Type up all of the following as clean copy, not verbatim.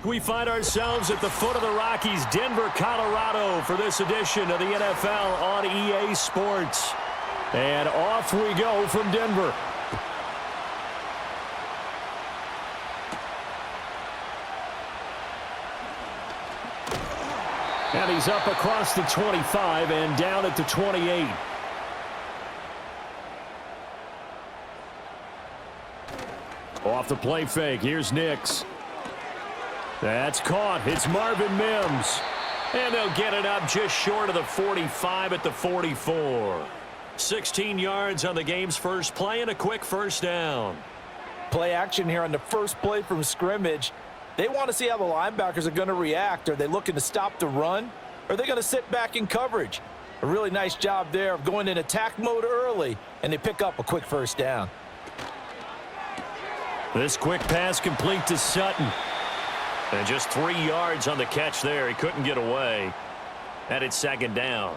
We find ourselves at the foot of the Rockies, Denver, Colorado, for this edition of the NFL on EA Sports. And off we go from Denver. And he's up across the 25 and down at the 28. Off the play fake, here's Nix. That's caught. It's Marvin Mims. And they'll get it up just short of the 45 at the 44. 16 yards on the game's first play and a quick first down. Play action here on the first play from scrimmage. They want to see how the linebackers are going to react. Are they looking to stop the run? Or are they going to sit back in coverage? A really nice job there of going in attack mode early, and they pick up a quick first down. This quick pass complete to Sutton. And just 3 yards on the catch there. He couldn't get away. And it's second down.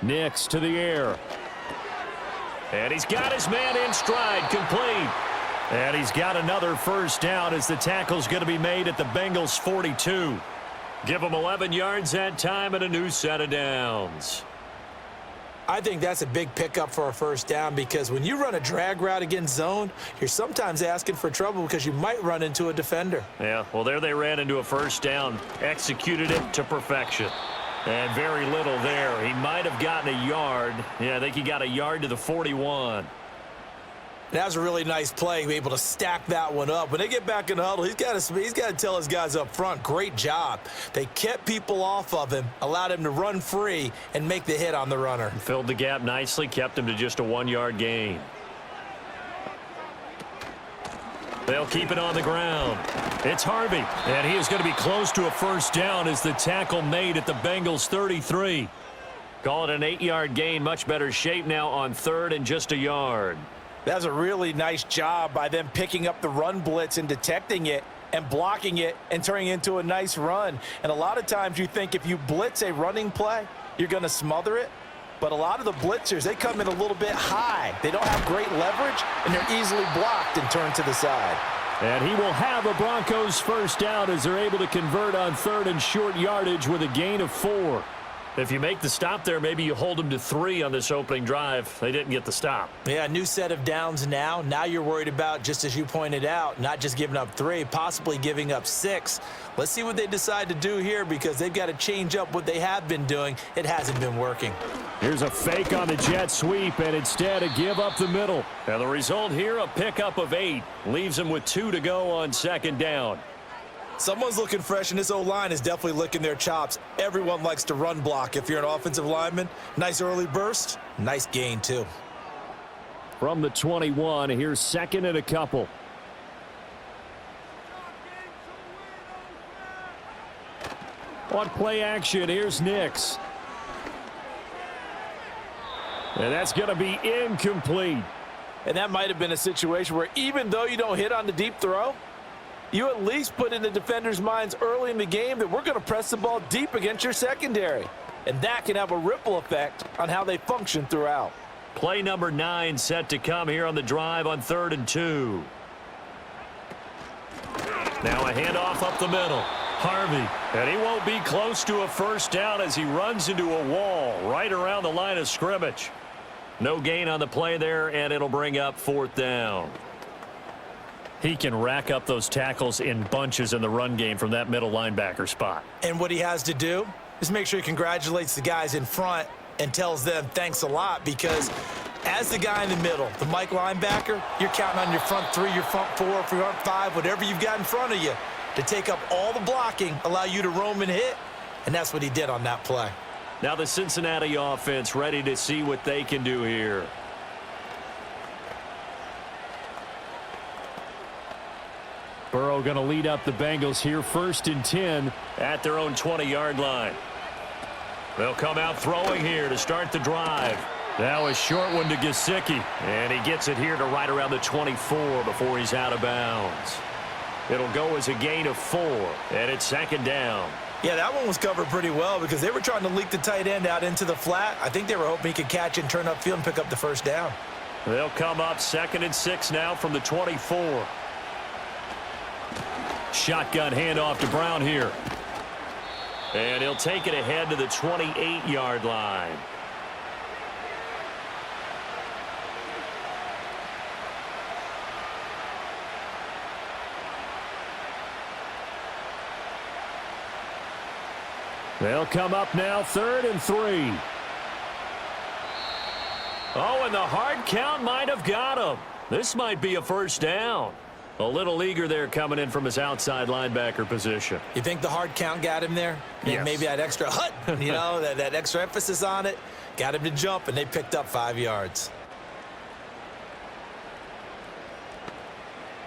Nix to the air. And he's got his man in stride, complete. And he's got another first down as the tackle's going to be made at the Bengals 42. Give them 11 yards that time and a new set of downs. I think that's a big pickup for a first down because when you run a drag route against zone, you're sometimes asking for trouble because you might run into a defender. Yeah, well, there they ran into a first down, executed it to perfection. And very little there. He might have gotten a yard. Yeah, I think he got a yard to the 41. That was a really nice play, be able to stack that one up. When they get back in the huddle, he's got to tell his guys up front, great job. They kept people off of him, allowed him to run free and make the hit on the runner. Filled the gap nicely, kept him to just a 1-yard gain. They'll keep it on the ground. It's Harvey, and he is going to be close to a first down as the tackle made at the Bengals 33. Call it an 8-yard gain, much better shape now on third and just a yard. That's a really nice job by them picking up the run blitz and detecting it and blocking it and turning it into a nice run. And a lot of times you think if you blitz a running play, you're going to smother it. But a lot of the blitzers, they come in a little bit high. They don't have great leverage, and they're easily blocked and turned to the side. And he will have a Broncos first down as they're able to convert on third and short yardage with a gain of 4. If you make the stop there, maybe you hold them to 3 on this opening drive. They didn't get the stop. Yeah, new set of downs now. Now you're worried about, just as you pointed out, not just giving up 3, possibly giving up 6. Let's see what they decide to do here because they've got to change up what they have been doing. It hasn't been working. Here's a fake on the jet sweep, and instead a give up the middle. And the result here, a pickup of 8. Leaves them with 2 to go on second down. Someone's looking fresh, and this O-line is definitely licking their chops. Everyone likes to run block if you're an offensive lineman. Nice early burst. Nice gain, too. From the 21, here's second and a couple. On play action, here's Nix. And that's going to be incomplete. And that might have been a situation where even though you don't hit on the deep throw, you at least put in the defender's minds early in the game that we're going to press the ball deep against your secondary. And that can have a ripple effect on how they function throughout. Play number 9 set to come here on the drive on 3rd and 2. Now a handoff up the middle. Harvey, and he won't be close to a first down as he runs into a wall right around the line of scrimmage. No gain on the play there, and it'll bring up 4th down. He can rack up those tackles in bunches in the run game from that middle linebacker spot. And what he has to do is make sure he congratulates the guys in front and tells them thanks a lot because as the guy in the middle, the Mike linebacker, you're counting on your front 3, your front 4, your front 5, whatever you've got in front of you to take up all the blocking, allow you to roam and hit, and that's what he did on that play. Now the Cincinnati offense ready to see what they can do here. Burrow going to lead up the Bengals here, 1st and 10 at their own 20-yard line. They'll come out throwing here to start the drive. Now a short one to Gesicki. And he gets it here to right around the 24 before he's out of bounds. It'll go as a gain of 4, and it's second down. Yeah, that one was covered pretty well because they were trying to leak the tight end out into the flat. I think they were hoping he could catch and turn upfield and pick up the first down. They'll come up 2nd and 6 now from the 24. Shotgun handoff to Brown here. And he'll take it ahead to the 28-yard line. They'll come up now 3rd and 3. Oh, and the hard count might have got him. This might be a first down. A little eager there coming in from his outside linebacker position. You think the hard count got him there? Yes. Maybe that extra hut, that extra emphasis on it, got him to jump, and they picked up 5 yards.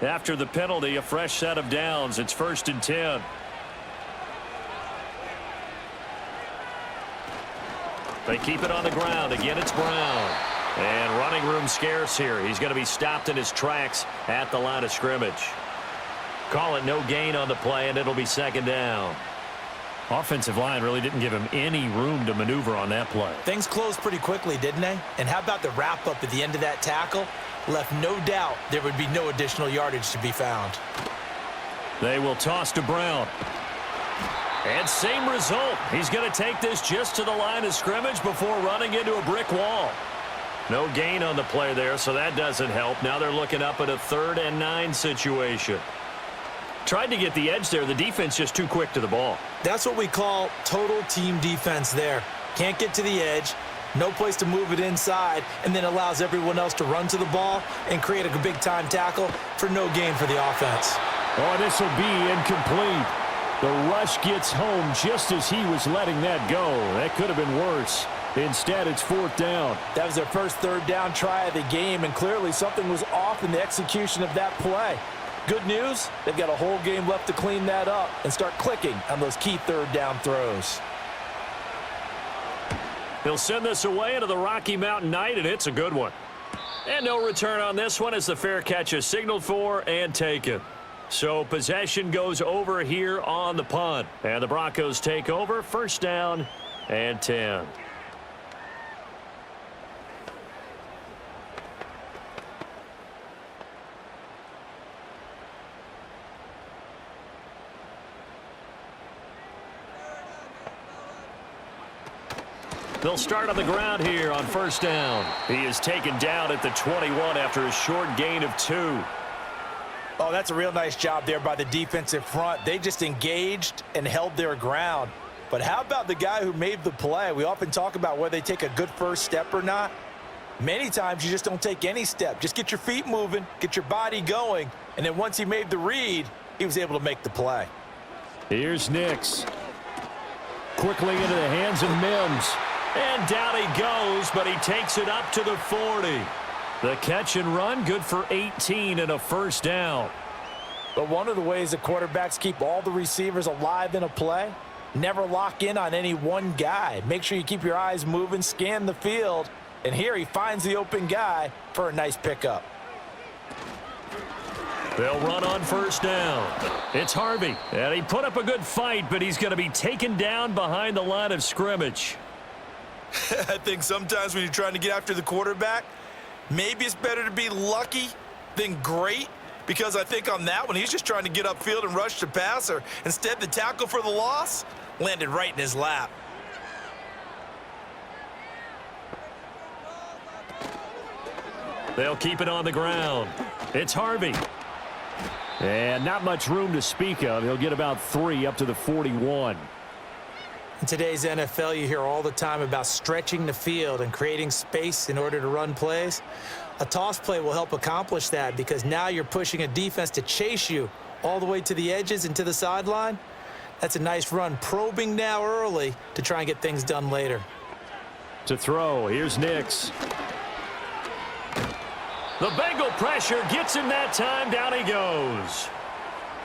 After the penalty, a fresh set of downs. It's 1st and 10. They keep it on the ground. Again, it's Brown. And running room scarce here. He's going to be stopped in his tracks at the line of scrimmage. Call it no gain on the play, and it'll be 2nd down. Offensive line really didn't give him any room to maneuver on that play. Things closed pretty quickly, didn't they? And how about the wrap-up at the end of that tackle? Left no doubt there would be no additional yardage to be found. They will toss to Brown. And same result. He's going to take this just to the line of scrimmage before running into a brick wall. No gain on the play there, so that doesn't help. Now they're looking up at a 3rd and 9 situation. Tried to get the edge there. The defense just too quick to the ball. That's what we call total team defense there. Can't get to the edge, no place to move it inside, and then allows everyone else to run to the ball and create a big-time tackle for no gain for the offense. Oh, this will be incomplete. The rush gets home just as he was letting that go. That could have been worse. Instead, it's 4th down. That was their first 3rd down try of the game, and clearly something was off in the execution of that play. Good news, they've got a whole game left to clean that up and start clicking on those key 3rd down throws. He'll send this away into the Rocky Mountain Night, and it's a good one. And no return on this one as the fair catch is signaled for and taken. So possession goes over here on the punt. And the Broncos take over, 1st down and 10. They'll start on the ground here on 1st down. He is taken down at the 21 after a short gain of 2. Oh, that's a real nice job there by the defensive front. They just engaged and held their ground. But how about the guy who made the play? We often talk about whether they take a good first step or not. Many times you just don't take any step. Just get your feet moving, get your body going, and then once he made the read, he was able to make the play. Here's Nix. Quickly into the hands of Mims. And down he goes, but he takes it up to the 40. The catch and run, good for 18 and a 1st down. But one of the ways the quarterbacks keep all the receivers alive in a play, never lock in on any one guy. Make sure you keep your eyes moving, scan the field, and here he finds the open guy for a nice pickup. They'll run on 1st down. It's Harvey, and he put up a good fight, but he's going to be taken down behind the line of scrimmage. I think sometimes when you're trying to get after the quarterback, maybe it's better to be lucky than great, because I think on that one, he's just trying to get upfield and rush the passer. Instead, the tackle for the loss landed right in his lap. They'll keep it on the ground. It's Harvey. And not much room to speak of. He'll get about 3 up to the 41. In today's NFL, you hear all the time about stretching the field and creating space in order to run plays. A toss play will help accomplish that because now you're pushing a defense to chase you all the way to the edges and to the sideline. That's a nice run, probing now early to try and get things done later. To throw, here's Nix. The Bengal pressure gets him that time. Down he goes.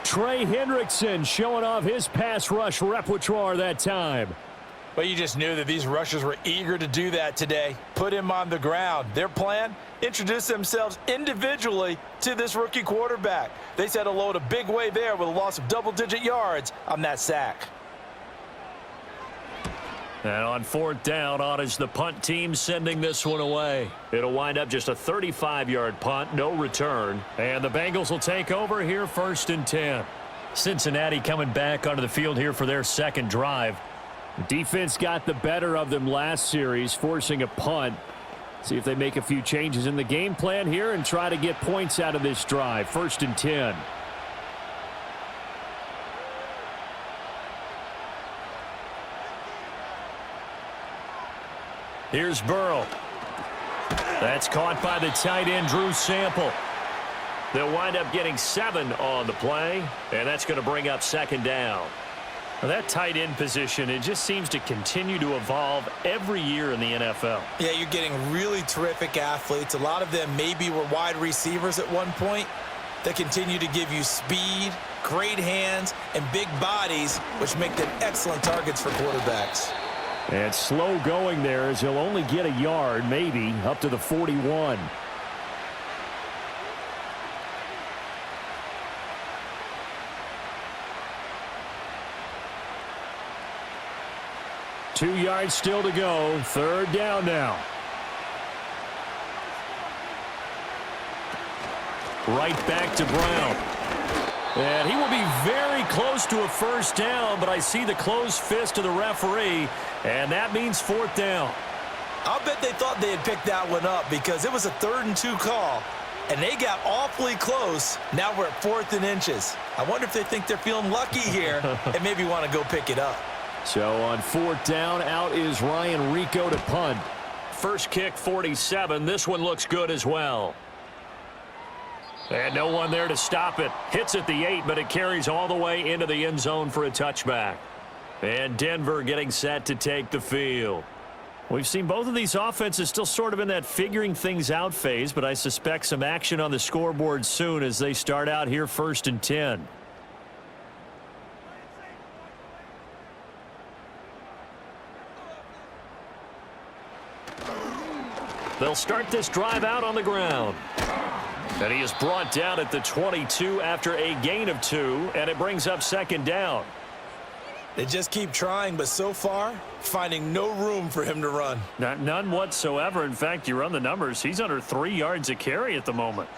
Trey Hendrickson showing off his pass rush repertoire that time. But you just knew that these rushers were eager to do that today. Put him on the ground. Their plan? Introduce themselves individually to this rookie quarterback. They said hello to Big Way there with a loss of double-digit yards on that sack. And on fourth down, on is the punt team sending this one away. It'll wind up just a 35-yard punt, no return. And the Bengals will take over here, 1st and 10. Cincinnati coming back onto the field here for their second drive. Defense got the better of them last series, forcing a punt. See if they make a few changes in the game plan here and try to get points out of this drive. 1st and 10. Here's Burrow. That's caught by the tight end, Drew Sample. They'll wind up getting 7 on the play, and that's going to bring up 2nd down. Now that tight end position, it just seems to continue to evolve every year in the NFL. Yeah, you're getting really terrific athletes. A lot of them maybe were wide receivers at one point. They continue to give you speed, great hands, and big bodies, which make them excellent targets for quarterbacks. And slow going there as he'll only get a yard, maybe, up to the 41. Two yards still to go. 3rd down now. Right back to Brown. And he will be very close to a 1st down, but I see the closed fist of the referee, and that means 4th down. I'll bet they thought they had picked that one up because it was a 3rd and 2 call, and they got awfully close. Now we're at 4th and inches. I wonder if they think they're feeling lucky here and maybe want to go pick it up. So on 4th down, out is Ryan Rico to punt. First kick, 47. This one looks good as well. And no one there to stop it. Hits at the 8, but it carries all the way into the end zone for a touchback. And Denver getting set to take the field. We've seen both of these offenses still sort of in that figuring things out phase, but I suspect some action on the scoreboard soon as they start out here 1st and 10. They'll start this drive out on the ground. And he is brought down at the 22 after a gain of 2, and it brings up 2nd down. They just keep trying, but so far, finding no room for him to run. None whatsoever. In fact, you run the numbers. He's under 3 yards a carry at the moment.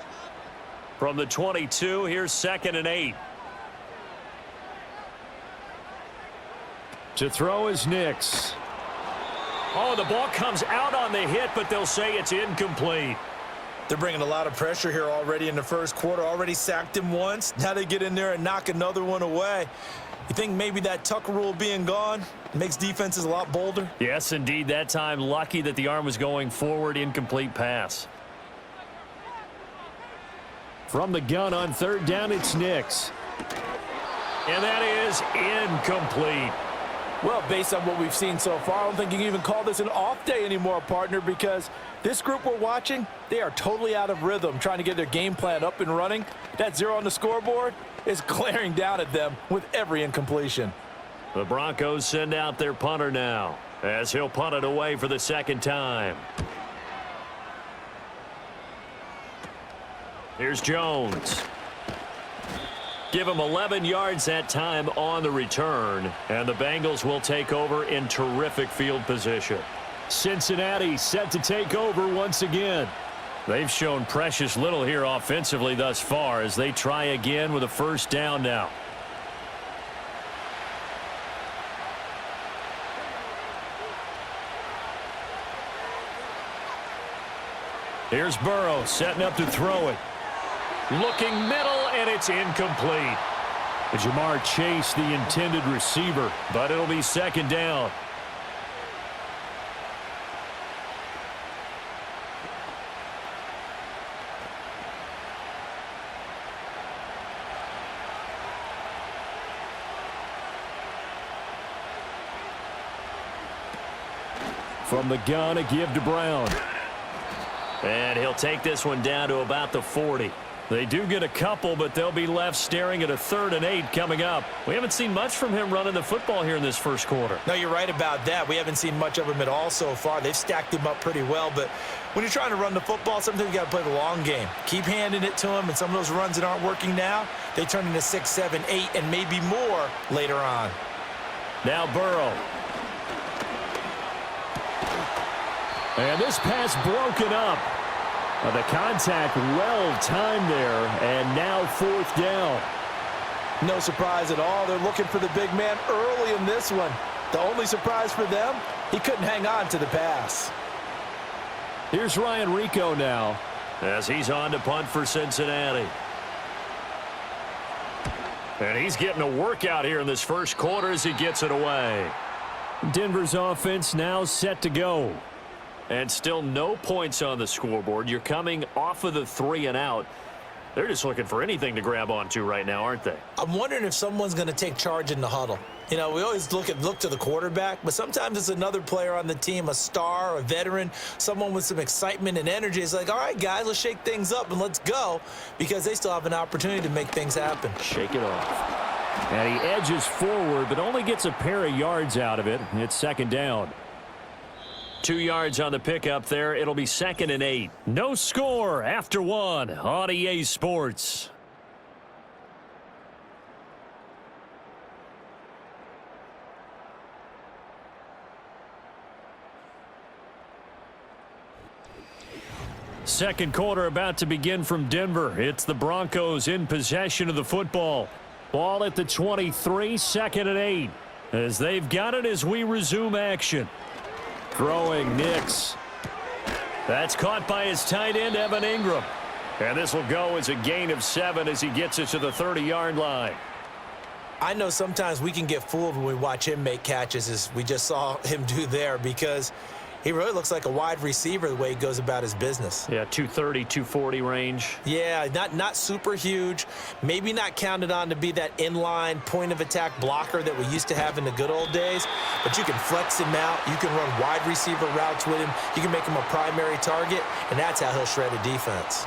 From the 22, here's 2nd and 8. To throw is Nix. Oh, the ball comes out on the hit, but they'll say it's incomplete. They're bringing a lot of pressure here already in the first quarter. Already sacked him once. Now they get in there and knock another one away. You think maybe that Tucker rule being gone makes defenses a lot bolder? Yes, indeed. That time, lucky that the arm was going forward. Incomplete pass. From the gun on 3rd down, it's Nix. And that is incomplete. Well, based on what we've seen so far, I don't think you can even call this an off day anymore, partner, because this group we're watching, they are totally out of rhythm, trying to get their game plan up and running. That 0 on the scoreboard is glaring down at them with every incompletion. The Broncos send out their punter now, as he'll punt it away for the 2nd time. Here's Jones. Give him 11 yards that time on the return, and the Bengals will take over in terrific field position. Cincinnati set to take over once again. They've shown precious little here offensively thus far as they try again with a 1st down now. Here's Burrow setting up to throw it. Looking middle, and it's incomplete. Jamar Chase, the intended receiver, but it'll be 2nd down. From the gun, a give to Brown. And he'll take this one down to about the 40. They do get a couple, but they'll be left staring at a 3rd and 8 coming up. We haven't seen much from him running the football here in this first quarter. No, you're right about that. We haven't seen much of him at all so far. They've stacked him up pretty well, but when you're trying to run the football, sometimes you got to play the long game. Keep handing it to him, and some of those runs that aren't working now, they turn into 6, 7, 8, and maybe more later on. Now Burrow. And this pass broken up. The contact well timed there, and now 4th down. No surprise at all. They're looking for the big man early in this one. The only surprise for them, he couldn't hang on to the pass. Here's Ryan Rico now as he's on to punt for Cincinnati. And he's getting a workout here in this first quarter as he gets it away. Denver's offense now set to go. And still no points on the scoreboard. You're coming off of the 3 and out. They're just looking for anything to grab onto right now, aren't they? I'm wondering if someone's going to take charge in the huddle. You know, we always look to the quarterback, but sometimes it's another player on the team, a star, a veteran, someone with some excitement and energy. It's like, all right, guys, let's shake things up and let's go, because they still have an opportunity to make things happen. Shake it off. And he edges forward, but only gets a pair of yards out of it. It's 2nd down. 2 yards on the pickup there. It'll be 2nd and 8. No score after 1 on EA Sports. Second quarter about to begin from Denver. It's the Broncos in possession of the football. Ball at the 23, 2nd and 8. As they've got it as we resume action. Throwing Nix. That's caught by his tight end, Evan Ingram. And this will go as a gain of 7 as he gets it to the 30-yard line. I know sometimes we can get fooled when we watch him make catches, as we just saw him do there, because he really looks like a wide receiver the way he goes about his business. Yeah, 230, 240 range. Yeah, not super huge. Maybe not counted on to be that inline point-of-attack blocker that we used to have in the good old days. But you can flex him out. You can run wide receiver routes with him. You can make him a primary target, and that's how he'll shred a defense.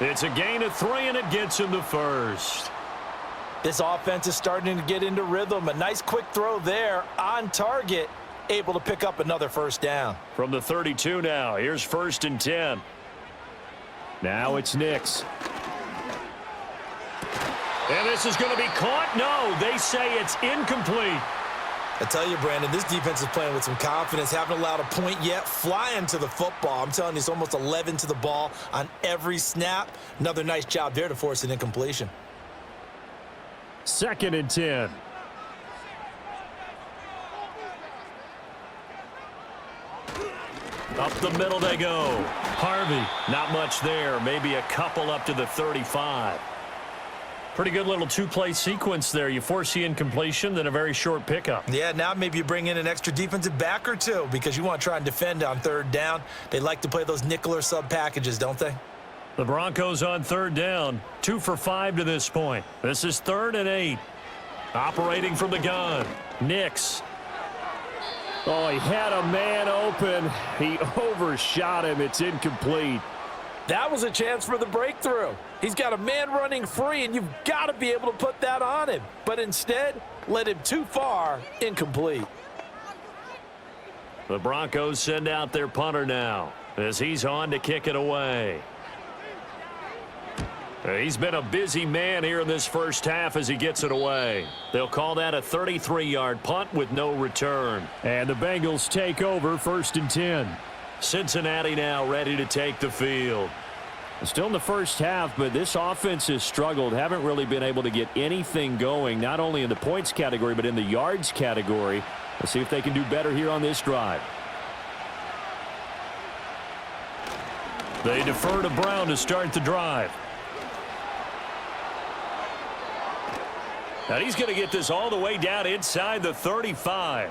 It's a gain of 3, and it gets him the first. This offense is starting to get into rhythm. A nice quick throw there on target. Able to pick up another 1st down. From the 32 now, here's 1st and 10. Now it's Nix. And this is going to be caught. No, they say it's incomplete. I tell you, Brandon, this defense is playing with some confidence. Haven't allowed a point yet. Flying to the football. I'm telling you, it's almost 11 to the ball on every snap. Another nice job there to force an incompletion. 2nd and 10. Up the middle they go. Harvey, not much there. Maybe a couple up to the 35. Pretty good little 2-play sequence there. You force the incompletion, then a very short pickup. Yeah, now maybe you bring in an extra defensive back or two because you want to try and defend on 3rd down. They like to play those nickel or sub packages, don't they? The Broncos on 3rd down. 2 for 5 to this point. This is 3rd and 8. Operating from the gun. Nix. Oh, he had a man open. He overshot him. It's incomplete. That was a chance for the breakthrough. He's got a man running free, and you've got to be able to put that on him. But instead, led him too far, incomplete. The Broncos send out their punter now as he's on to kick it away. He's been a busy man here in this first half as he gets it away. They'll call that a 33-yard punt with no return. And the Bengals take over 1st and 10. Cincinnati now ready to take the field. Still in the first half, but this offense has struggled. Haven't really been able to get anything going, not only in the points category, but in the yards category. Let's see if they can do better here on this drive. They defer to Brown to start the drive. And he's going to get this all the way down inside the 35.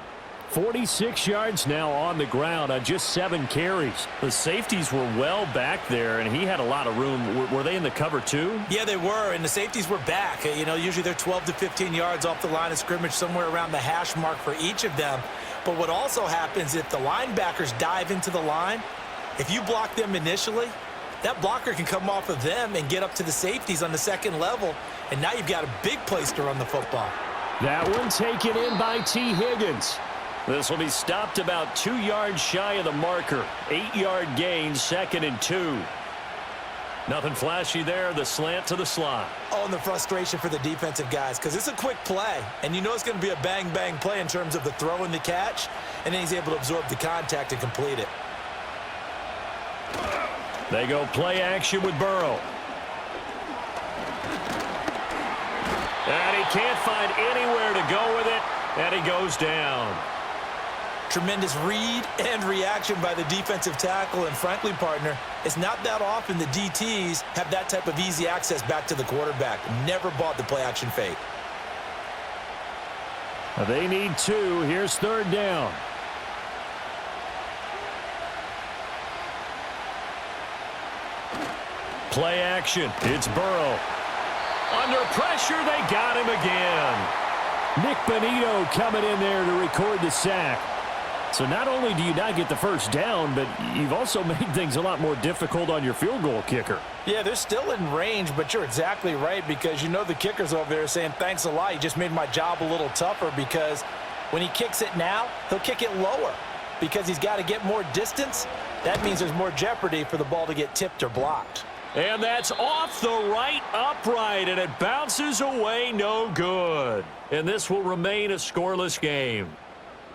46 yards now on the ground on just 7 carries. The safeties were well back there, and he had a lot of room. Were they in the cover too? Yeah, they were, and the safeties were back. You know, usually they're 12 to 15 yards off the line of scrimmage, somewhere around the hash mark for each of them. But what also happens if the linebackers dive into the line, if you block them initially, that blocker can come off of them and get up to the safeties on the second level, and now you've got a big place to run the football. That one taken in by T. Higgins. This will be stopped about 2 yards shy of the marker. 8-yard gain, 2nd and 2. Nothing flashy there, the slant to the slot. Oh, and the frustration for the defensive guys, because it's a quick play, and you know it's going to be a bang-bang play in terms of the throw and the catch, and then he's able to absorb the contact and complete it. They go play action with Burrow. And he can't find anywhere to go with it, and he goes down. Tremendous read and reaction by the defensive tackle, and frankly, partner, it's not that often the DTs have that type of easy access back to the quarterback. Never bought the play action fake. They need 2. Here's 3rd down. Play action. It's Burrow. Under pressure, they got him again. Nick Bonito coming in there to record the sack. So not only do you not get the first down, but you've also made things a lot more difficult on your field goal kicker. Yeah, they're still in range, but you're exactly right, because you know the kicker's over there saying, thanks a lot, you just made my job a little tougher, because when he kicks it now, he'll kick it lower because he's got to get more distance. That means there's more jeopardy for the ball to get tipped or blocked. And that's off the right upright, and it bounces away no good. And this will remain a scoreless game.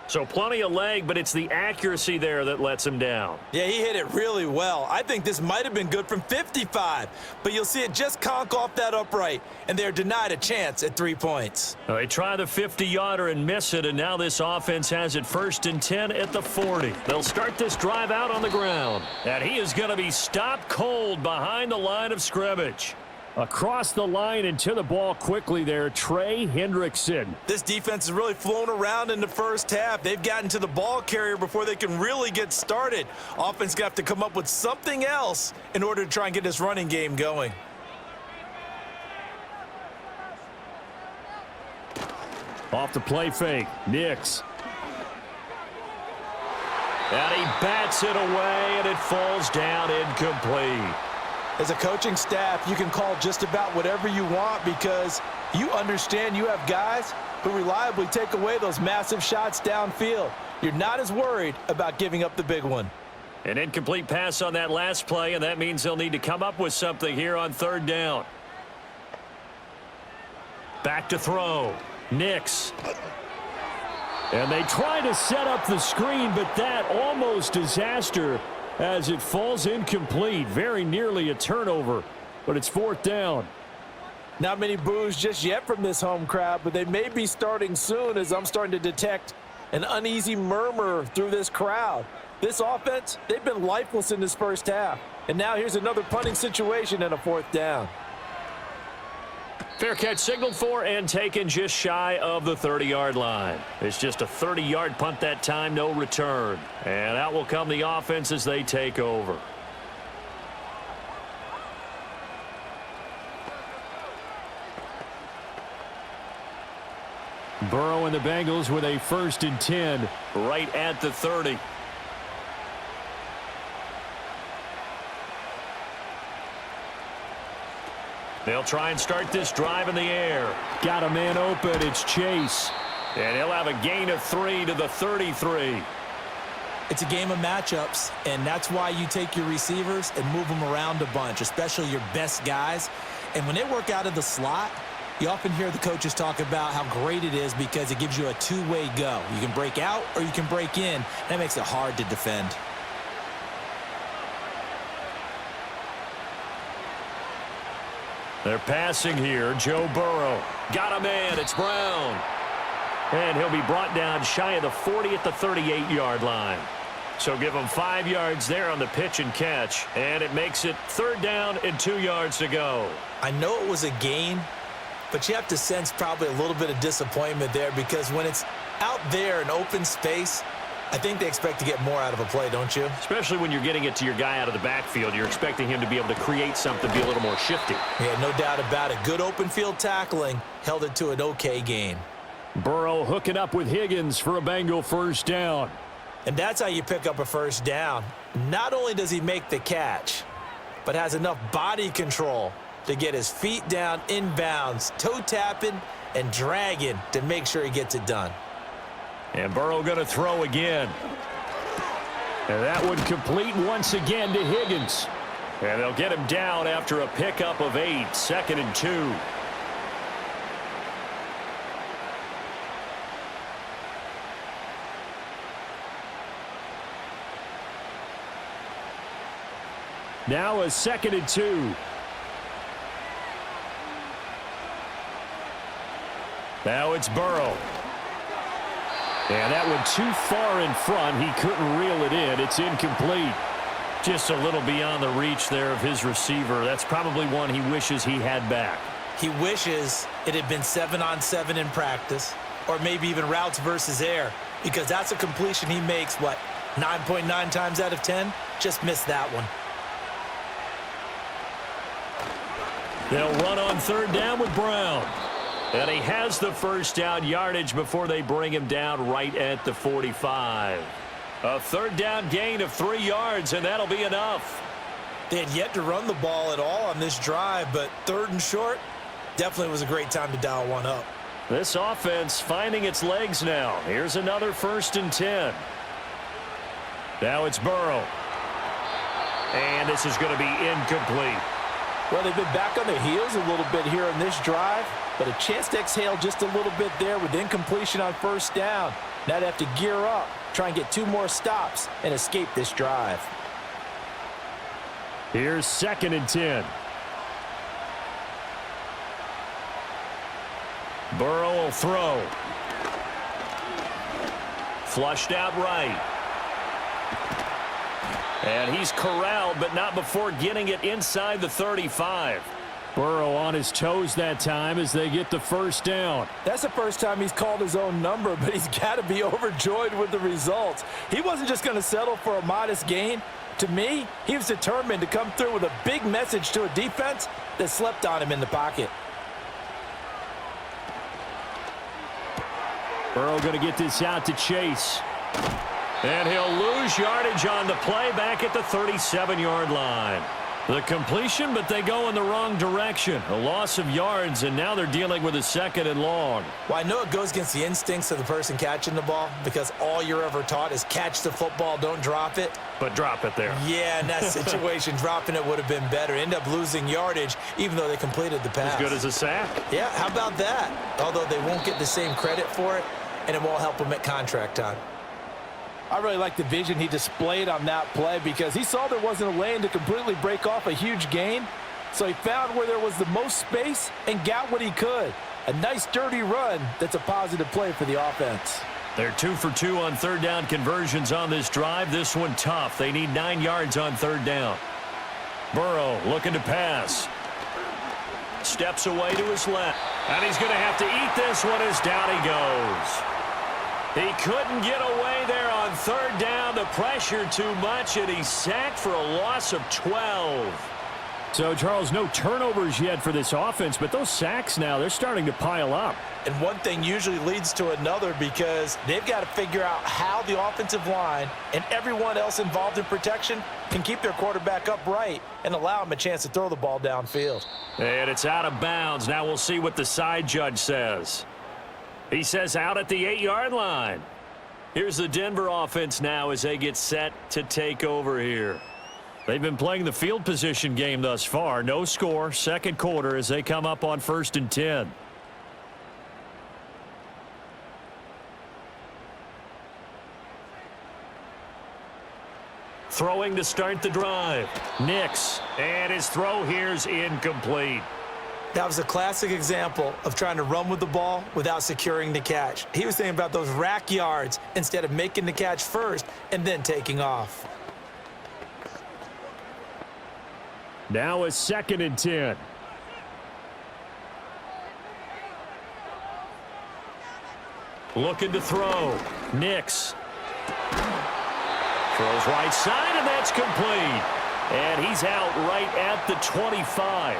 So plenty of leg, but it's the accuracy there that lets him down. Yeah, he hit it really well. I think this might have been good from 55, but you'll see it just conk off that upright, and they're denied a chance at 3 points. Well, they try the 50-yarder and miss it, and now this offense has it 1st and 10 at the 40. They'll start this drive out on the ground, and he is going to be stopped cold behind the line of scrimmage. Across the line and to the ball quickly there, Trey Hendrickson. This defense has really flown around in the first half. They've gotten to the ball carrier before they can really get started. Offense got to come up with something else in order to try and get this running game going. Off the play fake, Nix. And he bats it away, and it falls down incomplete. As a coaching staff, you can call just about whatever you want, because you understand you have guys who reliably take away those massive shots downfield. You're not as worried about giving up the big one. An incomplete pass on that last play, and that means they'll need to come up with something here on 3rd down. Back to throw. Nix. And they try to set up the screen, but that almost disaster as it falls incomplete. Very nearly a turnover, but it's 4th down. Not many boos just yet from this home crowd, but they may be starting soon, as I'm starting to detect an uneasy murmur through this crowd. This offense, they've been lifeless in this first half. And now here's another punting situation and a 4th down. Fair catch signaled for and taken just shy of the 30-yard line. It's just a 30-yard punt that time, no return. And out will come the offense as they take over. Burrow and the Bengals with a 1st and 10 right at the 30. They'll try and start this drive in the air. Got a man open. It's Chase. And he'll have a gain of 3 to the 33. It's a game of matchups, and that's why you take your receivers and move them around a bunch, especially your best guys. And when they work out of the slot, you often hear the coaches talk about how great it is because it gives you a two-way go. You can break out or you can break in. That makes it hard to defend. They're passing here. Joe Burrow. Got a man. It's Brown. And he'll be brought down shy of the 40 at the 38-yard line. So give him 5 yards there on the pitch and catch. And it makes it 3rd down and 2 yards to go. I know it was a gain, but you have to sense probably a little bit of disappointment there, because when it's out there in open space, I think they expect to get more out of a play, don't you? Especially when you're getting it to your guy out of the backfield. You're expecting him to be able to create something, be a little more shifty. Yeah, no doubt about it. Good open field tackling held it to an okay gain. Burrow hooking up with Higgins for a Bengal 1st down. And that's how you pick up a 1st down. Not only does he make the catch, but has enough body control to get his feet down inbounds, toe tapping and dragging to make sure he gets it done. And Burrow going to throw again. And that would complete once again to Higgins. And they'll get him down after a pickup of 8, 2nd and 2. Now a 2nd and 2. Now it's Burrow. And that one too far in front. He couldn't reel it in. It's incomplete. Just a little beyond the reach there of his receiver. That's probably one he wishes he had back. He wishes it had been 7-on-7 in practice, or maybe even routes versus air, because that's a completion he makes, 9.9 times out of 10? Just missed that one. They'll run on 3rd down with Brown. And he has the first down yardage before they bring him down right at the 45. A 3rd down gain of 3 yards, and that'll be enough. They had yet to run the ball at all on this drive, but 3rd and short definitely was a great time to dial one up. This offense finding its legs now. Here's another 1st and 10. Now it's Burrow. And this is going to be incomplete. Well, they've been back on their heels a little bit here on this drive, but a chance to exhale just a little bit there with incompletion on 1st down. Now they have to gear up, try and get 2 more stops and escape this drive. Here's 2nd and 10. Burrow will throw. Flushed out right. And he's corralled, but not before getting it inside the 35. Burrow on his toes that time as they get the 1st down. That's the first time he's called his own number, but he's got to be overjoyed with the results. He wasn't just going to settle for a modest gain. To me, he was determined to come through with a big message to a defense that slept on him in the pocket. Burrow going to get this out to Chase. And he'll lose yardage on the play back at the 37-yard line. The completion, but they go in the wrong direction. A loss of yards, and now they're dealing with a 2nd and long. Well, I know it goes against the instincts of the person catching the ball because all you're ever taught is catch the football, don't drop it. But drop it there. Yeah, in that situation, dropping it would have been better. End up losing yardage, even though they completed the pass. As good as a sack. Yeah, how about that? Although they won't get the same credit for it, and it won't help them at contract time. I really like the vision he displayed on that play because he saw there wasn't a lane to completely break off a huge gain. So he found where there was the most space and got what he could. A nice dirty run that's a positive play for the offense. They're 2 for 2 on 3rd down conversions on this drive. This one tough. They need 9 yards on 3rd down. Burrow looking to pass. Steps away to his left. And he's going to have to eat this one as down he goes. He couldn't get away there on 3rd down. The pressure too much, and he's sacked for a loss of 12. So, Charles, no turnovers yet for this offense, but those sacks now, they're starting to pile up. And one thing usually leads to another because they've got to figure out how the offensive line and everyone else involved in protection can keep their quarterback upright and allow him a chance to throw the ball downfield. And it's out of bounds. Now we'll see what the side judge says. He says out at the 8-yard line. Here's the Denver offense now as they get set to take over here. They've been playing the field position game thus far. No score, 2nd quarter as they come up on 1st and 10. Throwing to start the drive. Nix. And his throw here's incomplete. That was a classic example of trying to run with the ball without securing the catch. He was thinking about those rack yards instead of making the catch first and then taking off. Now a 2nd and 10. Looking to throw. Nix. Throws right side, and that's complete. And he's out right at the 25.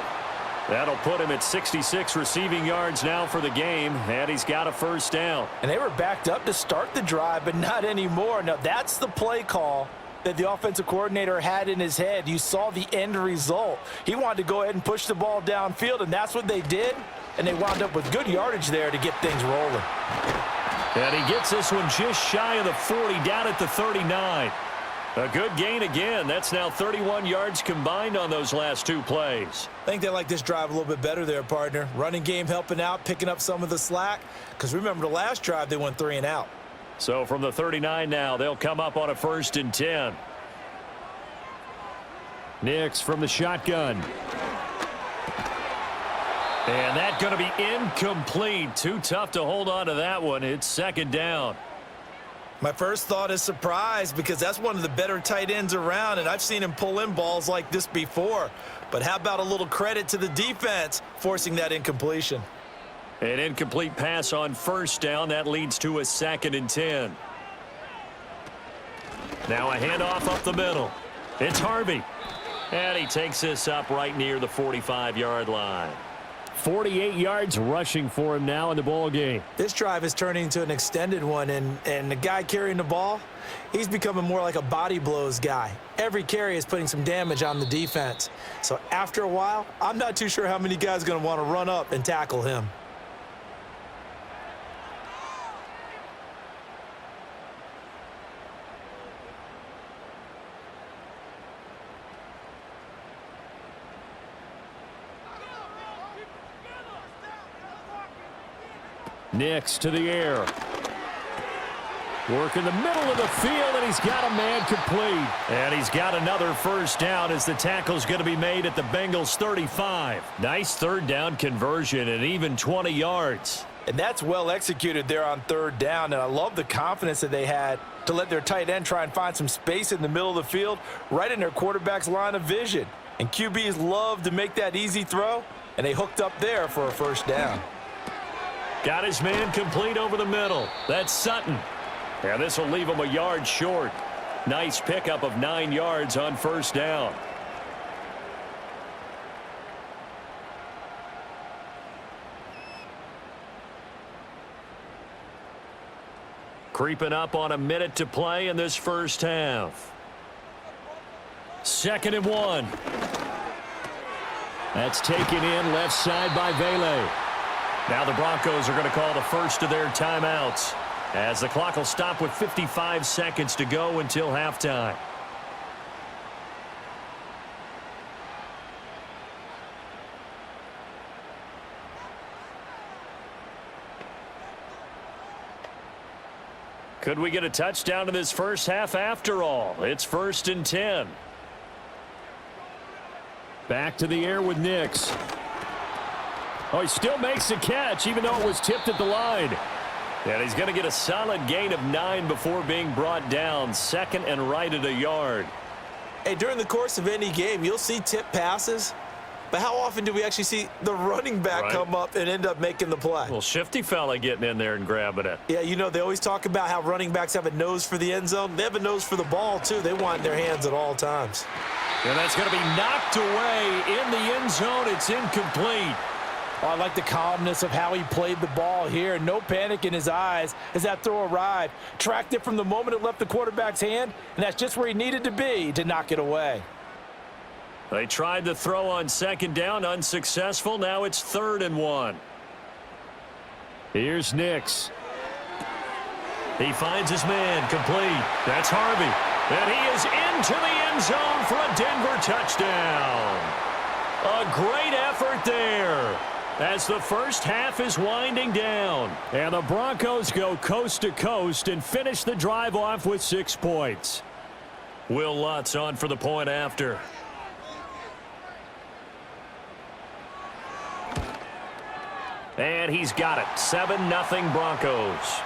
That'll put him at 66 receiving yards now for the game, and he's got a 1st down. And they were backed up to start the drive, but not anymore. Now, that's the play call that the offensive coordinator had in his head. You saw the end result. He wanted to go ahead and push the ball downfield, and that's what they did, and they wound up with good yardage there to get things rolling. And he gets this one just shy of the 40, down at the 39. A good gain again. That's now 31 yards combined on those last two plays. I think they like this drive a little bit better there, partner. Running game helping out, picking up some of the slack. Because remember, the last drive, they went 3 and out. So from the 39 now, they'll come up on a 1st and 10. Nix from the shotgun. And that's going to be incomplete. Too tough to hold on to that one. It's 2nd down. My first thought is surprise, because that's one of the better tight ends around, and I've seen him pull in balls like this before. But how about a little credit to the defense forcing that incompletion? An incomplete pass on 1st down. That leads to a 2nd and 10. Now a handoff up the middle. It's Harvey. And he takes this up right near the 45-yard line. 48 yards rushing for him now in the ball game. This drive is turning into an extended one, and the guy carrying the ball, he's becoming more like a body blows guy. Every carry is putting some damage on the defense. So after a while, I'm not too sure how many guys are going to want to run up and tackle him. Nix to the air. Work in the middle of the field, and he's got a man complete. And he's got another 1st down as the tackle's going to be made at the Bengals 35. Nice 3rd down conversion and even 20 yards. And that's well executed there on 3rd down, and I love the confidence that they had to let their tight end try and find some space in the middle of the field, right in their quarterback's line of vision. And QBs love to make that easy throw, and they hooked up there for a 1st down. Got his man complete over the middle. That's Sutton. And this will leave him a yard short. Nice pickup of 9 yards on 1st down. Creeping up on a minute to play in this 1st half. 2nd and 1. That's taken in left side by Vele. Now the Broncos are going to call the first of their timeouts, as the clock will stop with 55 seconds to go until halftime. Could we get a touchdown in this 1st half after all? It's 1st and 10. Back to the air with Nix. Oh, he still makes the catch, even though it was tipped at the line. And he's going to get a solid gain of 9 before being brought down. 2nd and right at a yard. Hey, during the course of any game, you'll see tip passes. But how often do we actually see the running back come up and end up making the play? Well, shifty fella getting in there and grabbing it. Yeah, you know, they always talk about how running backs have a nose for the end zone. They have a nose for the ball, too. They want it in their hands at all times. And that's going to be knocked away in the end zone. It's incomplete. Oh, I like the calmness of how he played the ball here. No panic in his eyes as that throw arrived. Tracked it from the moment it left the quarterback's hand, and that's just where he needed to be to knock it away. They tried the throw on 2nd down, unsuccessful. Now it's 3rd and 1. Here's Nix. He finds his man, complete. That's Harvey. And he is into the end zone for a Denver touchdown. A great effort there, as the 1st half is winding down. And the Broncos go coast to coast and finish the drive off with 6 points. Will Lutz on for the point after. And he's got it. 7-0 Broncos.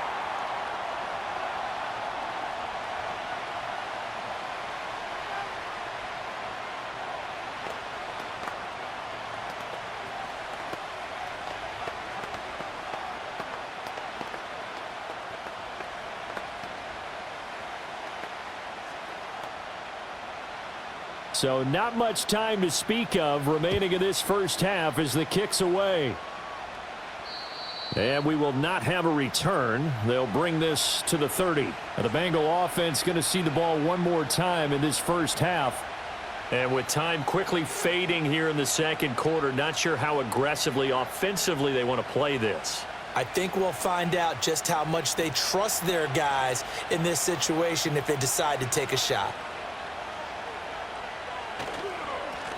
So not much time to speak of remaining in this 1st half as the kick's away. And we will not have a return. They'll bring this to the 30. And the Bengal offense going to see the ball one more time in this first half. And with time quickly fading here in the second quarter, not sure how aggressively, offensively they want to play this. I think we'll find out just how much they trust their guys in this situation if they decide to take a shot.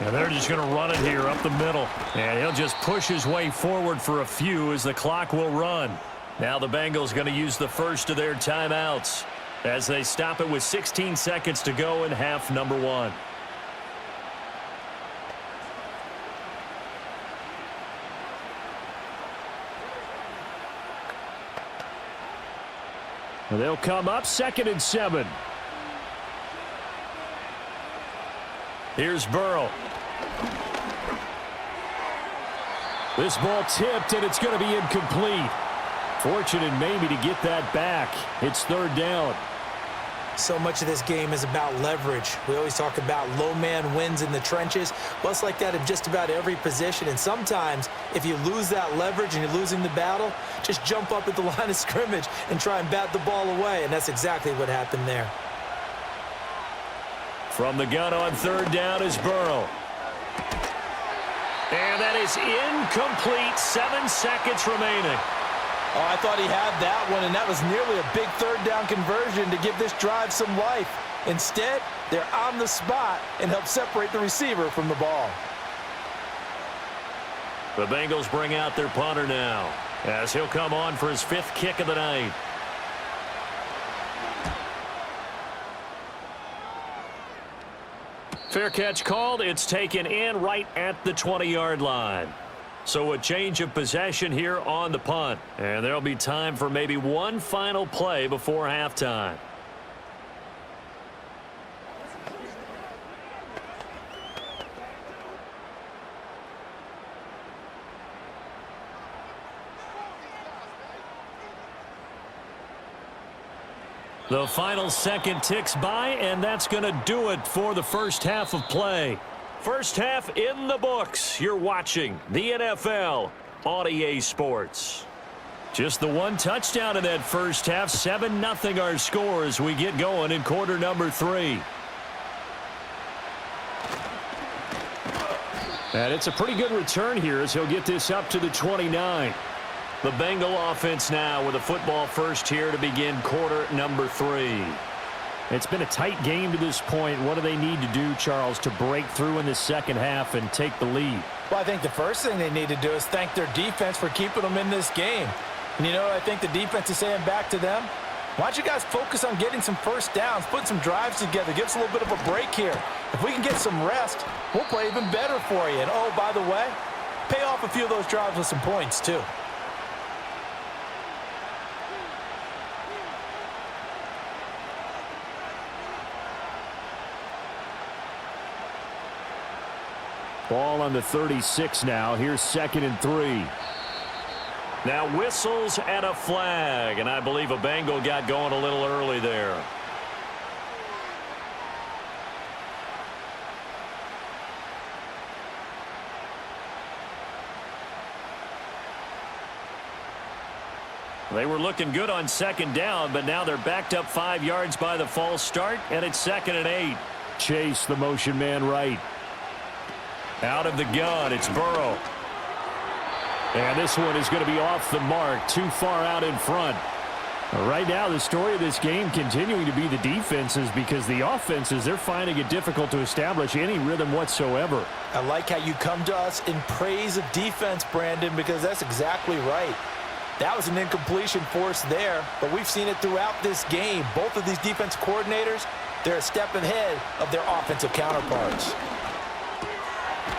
And they're just going to run it here up the middle. And he'll just push his way forward for a few as the clock will run. Now the Bengals going to use the first of their timeouts as they stop it with 16 seconds to go in half number 1. And they'll come up 2nd and 7. Here's Burrow. This ball tipped, and it's going to be incomplete. Fortunate maybe to get that back. It's 3rd down. So much of this game is about leverage. We always talk about low man wins in the trenches. Well, it's like that in just about every position. And sometimes, if you lose that leverage and you're losing the battle, just jump up at the line of scrimmage and try and bat the ball away. And that's exactly what happened there. From the gun on 3rd down is Burrow. And that is incomplete. 7 seconds remaining. Oh, I thought he had that one, and that was nearly a big 3rd down conversion to give this drive some life. Instead, they're on the spot and help separate the receiver from the ball. The Bengals bring out their punter now as he'll come on for his 5th kick of the night. Fair catch called. It's taken in right at the 20-yard line. So a change of possession here on the punt. And there'll be time for maybe one final play before halftime. The final second ticks by, and that's going to do it for the first half of play. First half in the books. You're watching the NFL on EA Sports. Just the one touchdown in that first half. 7-0 our score as we get going in quarter number 3. And it's a pretty good return here as he'll get this up to the 29. The Bengal offense now with a football first here to begin quarter number 3. It's been a tight game to this point. What do they need to do, Charles, to break through in the second half and take the lead? Well, I think the first thing they need to do is thank their defense for keeping them in this game. And you know what I think the defense is saying back to them? Why don't you guys focus on getting some first downs, put some drives together, give us a little bit of a break here. If we can get some rest, we'll play even better for you. And, oh, by the way, pay off a few of those drives with some points, too. Ball on the 36 now. Here's 2nd and 3. Now whistles and a flag, and I believe a Bengal got going a little early there. They were looking good on 2nd down, but now they're backed up 5 yards by the false start, and it's 2nd and 8. Chase the motion man right. Out of the gun, it's Burrow. And this one is going to be off the mark, too far out in front. Right now, the story of this game continuing to be the defenses because the offenses, they're finding it difficult to establish any rhythm whatsoever. I like how you come to us in praise of defense, Brandon, because that's exactly right. That was an incompletion forced there, but we've seen it throughout this game. Both of these defense coordinators, they're a step ahead of their offensive counterparts.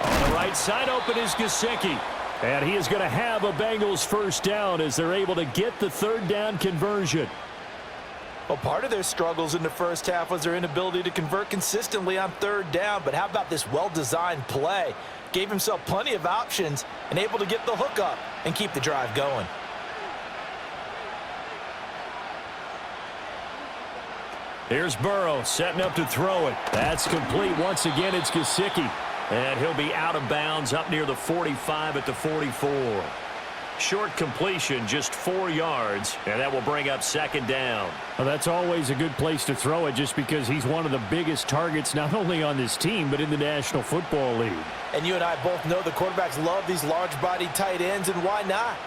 On the right side open is Gesicki. And he is going to have a Bengals first down as they're able to get the 3rd down conversion. Well, part of their struggles in the first half was their inability to convert consistently on 3rd down. But how about this well-designed play? Gave himself plenty of options and able to get the hook up and keep the drive going. Here's Burrow setting up to throw it. That's complete. Once again, it's Gesicki. And he'll be out of bounds up near the 45 at the 44. Short completion, just 4 yards, and that will bring up second down. Well, that's always a good place to throw it just because he's one of the biggest targets not only on this team but in the National Football League. And you and I both know the quarterbacks love these large-bodied tight ends, and why not?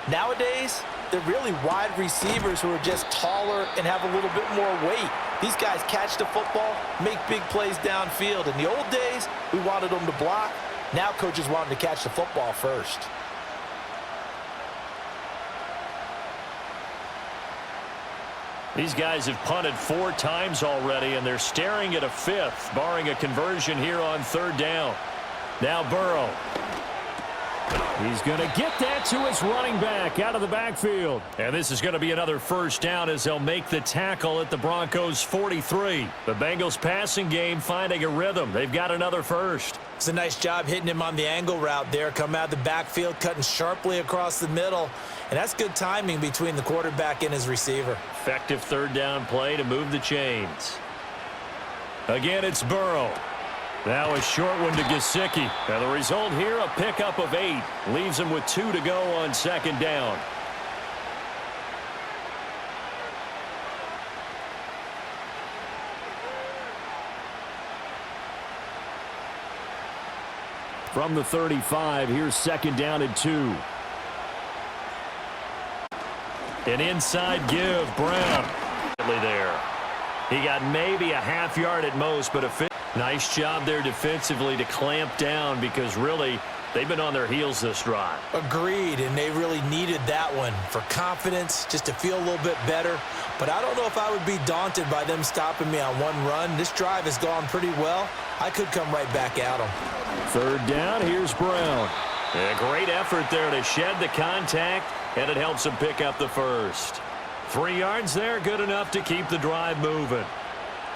Nowadays, they're really wide receivers who are just taller and have a little bit more weight. These guys catch the football, make big plays downfield. In the old days, we wanted them to block. Now coaches want them to catch the football first. These guys have punted 4 times already, and they're staring at a 5th, barring a conversion here on 3rd down. Now Burrow. He's going to get that to his running back out of the backfield. And this is going to be another first down as they'll make the tackle at the Broncos 43. The Bengals passing game finding a rhythm. They've got another first. It's a nice job hitting him on the angle route there. Come out of the backfield, cutting sharply across the middle. And that's good timing between the quarterback and his receiver. Effective 3rd down play to move the chains. Again, it's Burrow. Now a short one to Gesicki. Now the result here, a pickup of 8. Leaves him with 2 to go on 2nd down. From the 35, here's 2nd down and 2. An inside give, Brown. There. He got maybe a half yard at most, but a nice job there defensively to clamp down because really they've been on their heels this drive. Agreed, and they really needed that one for confidence, just to feel a little bit better. But I don't know if I would be daunted by them stopping me on one run. This drive has gone pretty well. I could come right back at them. 3rd down, here's Brown. A great effort there to shed the contact, and it helps him pick up the first. 3 yards there, good enough to keep the drive moving.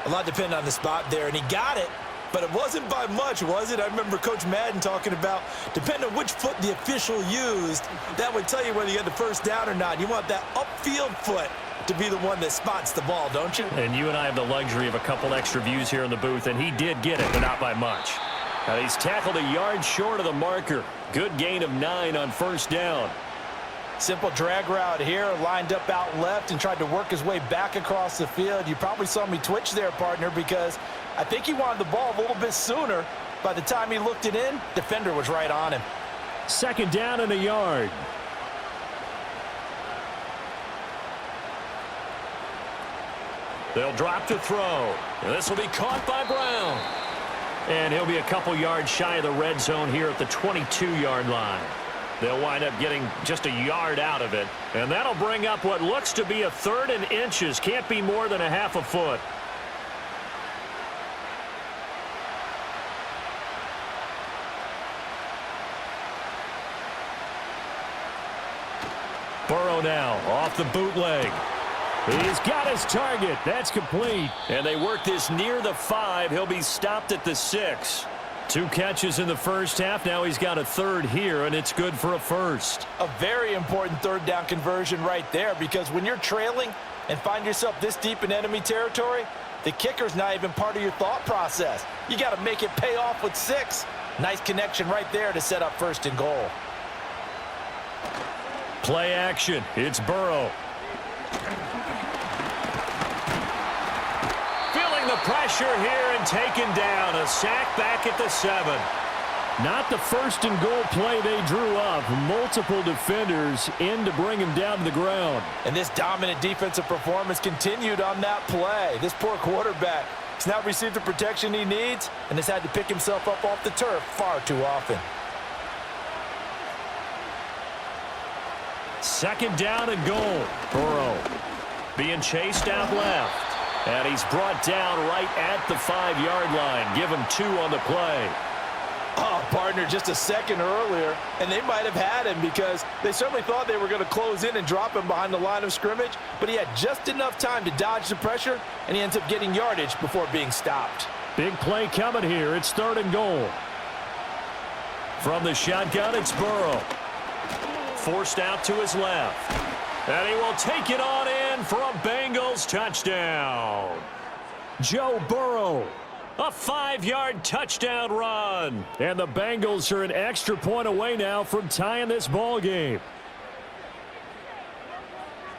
A lot depended on the spot there, and he got it, but it wasn't by much, was it? I remember Coach Madden talking about, depending on which foot the official used, that would tell you whether you had the first down or not. You want that upfield foot to be the one that spots the ball, don't you? And you and I have the luxury of a couple extra views here in the booth, and he did get it, but not by much. Now he's tackled a yard short of the marker. Good gain of 9 on 1st down. Simple drag route here, lined up out left and tried to work his way back across the field. You probably saw me twitch there, partner, because I think he wanted the ball a little bit sooner. By the time he looked it in, defender was right on him. 2nd down and a yard. They'll drop to throw. And this will be caught by Brown. And he'll be a couple yards shy of the red zone here at the 22-yard line. They'll wind up getting just a yard out of it. And that'll bring up what looks to be a 3rd and inches. Can't be more than a half a foot. Burrow now off the bootleg. He's got his target. That's complete. And they work this near the 5. He'll be stopped at the 6. 2 catches in the first half. Now he's got a 3rd here, and it's good for a first. A very important 3rd down conversion right there, because when you're trailing and find yourself this deep in enemy territory, the kicker's not even part of your thought process. You got to make it pay off with 6. Nice connection right there to set up 1st and goal. Play action. It's Burrow. The pressure here and taken down. A sack back at the 7. Not the 1st and goal play they drew up. Multiple defenders in to bring him down to the ground. And this dominant defensive performance continued on that play. This poor quarterback has not received the protection he needs and has had to pick himself up off the turf far too often. 2nd down and goal. Burrow being chased out left. And he's brought down right at the 5-yard line. Give him 2 on the play. Oh, partner, just a second earlier, and they might have had him because they certainly thought they were going to close in and drop him behind the line of scrimmage, but he had just enough time to dodge the pressure, and he ends up getting yardage before being stopped. Big play coming here. It's 3rd and goal. From the shotgun, it's Burrow. Forced out to his left. And he will take it on in for a Bengals touchdown. Joe Burrow. A 5-yard touchdown run. And the Bengals are an extra point away now from tying this ball game.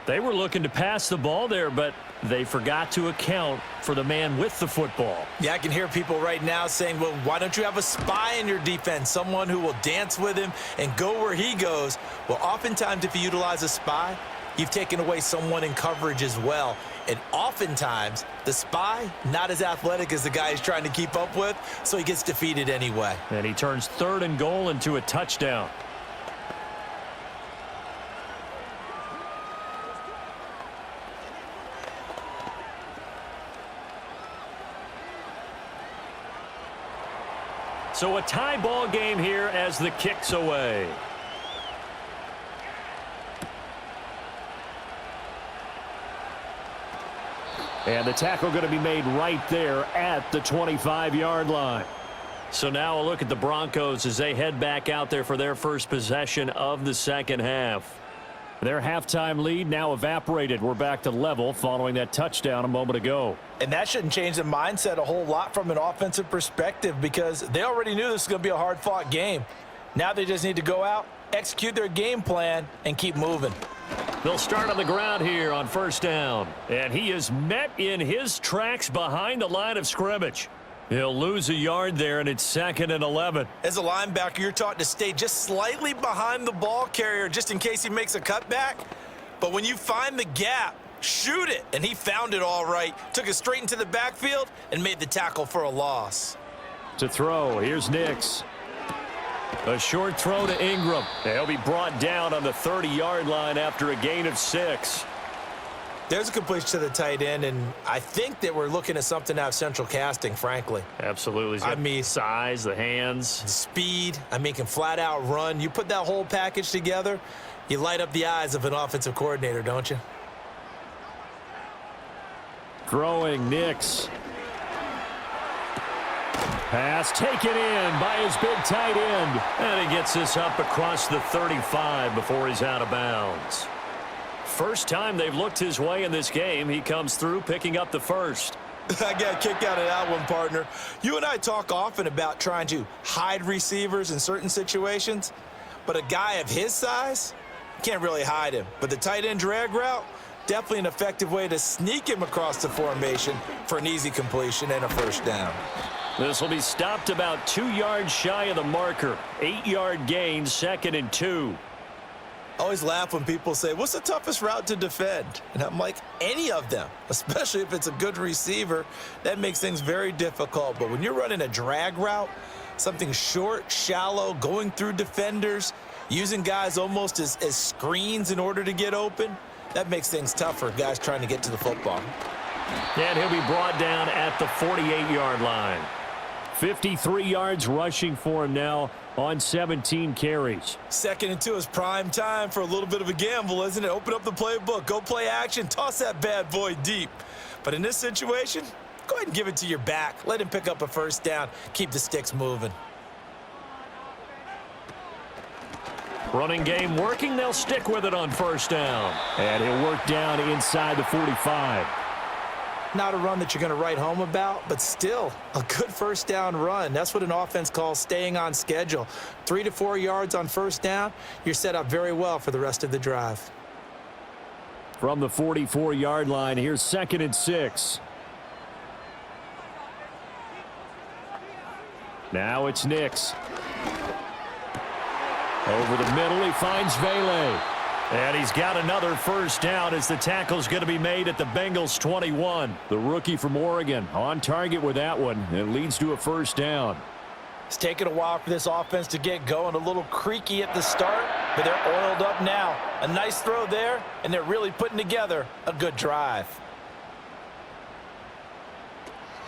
They were looking to pass the ball there, but they forgot to account for the man with the football. Yeah, I can hear people right now saying, well, why don't you have a spy in your defense, someone who will dance with him and go where he goes? Well, oftentimes if you utilize a spy, you've taken away someone in coverage as well. And oftentimes, the spy, not as athletic as the guy he's trying to keep up with, so he gets defeated anyway. And he turns 3rd and goal into a touchdown. So a tie ball game here as the kick's away. And the tackle going to be made right there at the 25-yard line. So now a look at the Broncos as they head back out there for their first possession of the second half. Their halftime lead now evaporated. We're back to level following that touchdown a moment ago. And that shouldn't change the mindset a whole lot from an offensive perspective because they already knew this was going to be a hard-fought game. Now they just need to go out, execute their game plan, and keep moving. They'll start on the ground here on 1st down. And he is met in his tracks behind the line of scrimmage. He'll lose a yard there, and it's 2nd and 11. As a linebacker, you're taught to stay just slightly behind the ball carrier just in case he makes a cutback. But when you find the gap, shoot it. And he found it all right. Took it straight into the backfield and made the tackle for a loss. To throw, here's Nix. A short throw to Ingram. He'll be brought down on the 30-yard line after a gain of 6. There's a completion to the tight end, and I think that we're looking at something out of central casting, frankly. Absolutely. I mean, size, the hands. Speed. I mean, can flat out run. You put that whole package together, you light up the eyes of an offensive coordinator, don't you? Throwing Nix. Pass taken in by his big tight end. And he gets this up across the 35 before he's out of bounds. First time they've looked his way in this game. He comes through picking up the first. I got a kick out of that one, partner. You and I talk often about trying to hide receivers in certain situations, but a guy of his size can't really hide him. But the tight end drag route, definitely an effective way to sneak him across the formation for an easy completion and a 1st down. This will be stopped about 2 yards shy of the marker. 8-yard gain, 2nd and 2. I always laugh when people say, what's the toughest route to defend? And I'm like, any of them, especially if it's a good receiver. That makes things very difficult. But when you're running a drag route, something short, shallow, going through defenders, using guys almost as screens in order to get open, that makes things tough for guys trying to get to the football. And he'll be brought down at the 48-yard line. 53 yards rushing for him now on 17 carries. 2nd and 2 is prime time for a little bit of a gamble, isn't it? Open up the playbook, go play action, toss that bad boy deep. But in this situation, go ahead and give it to your back. Let him pick up a 1st down. Keep the sticks moving. Running game working. They'll stick with it on 1st down. And he'll work down inside the 45. Not a run that you're going to write home about, but still a good 1st down run. That's what an offense calls staying on schedule. 3 to 4 yards on 1st down, you're set up very well for the rest of the drive. From the 44-yard line, here's 2nd and 6. Now it's Nix. Over the middle, he finds Vele. And he's got another 1st down as the tackle's going to be made at the Bengals 21. The rookie from Oregon on target with that one. It leads to a 1st down. It's taken a while for this offense to get going. A little creaky at the start, but they're oiled up now. A nice throw there, and they're really putting together a good drive.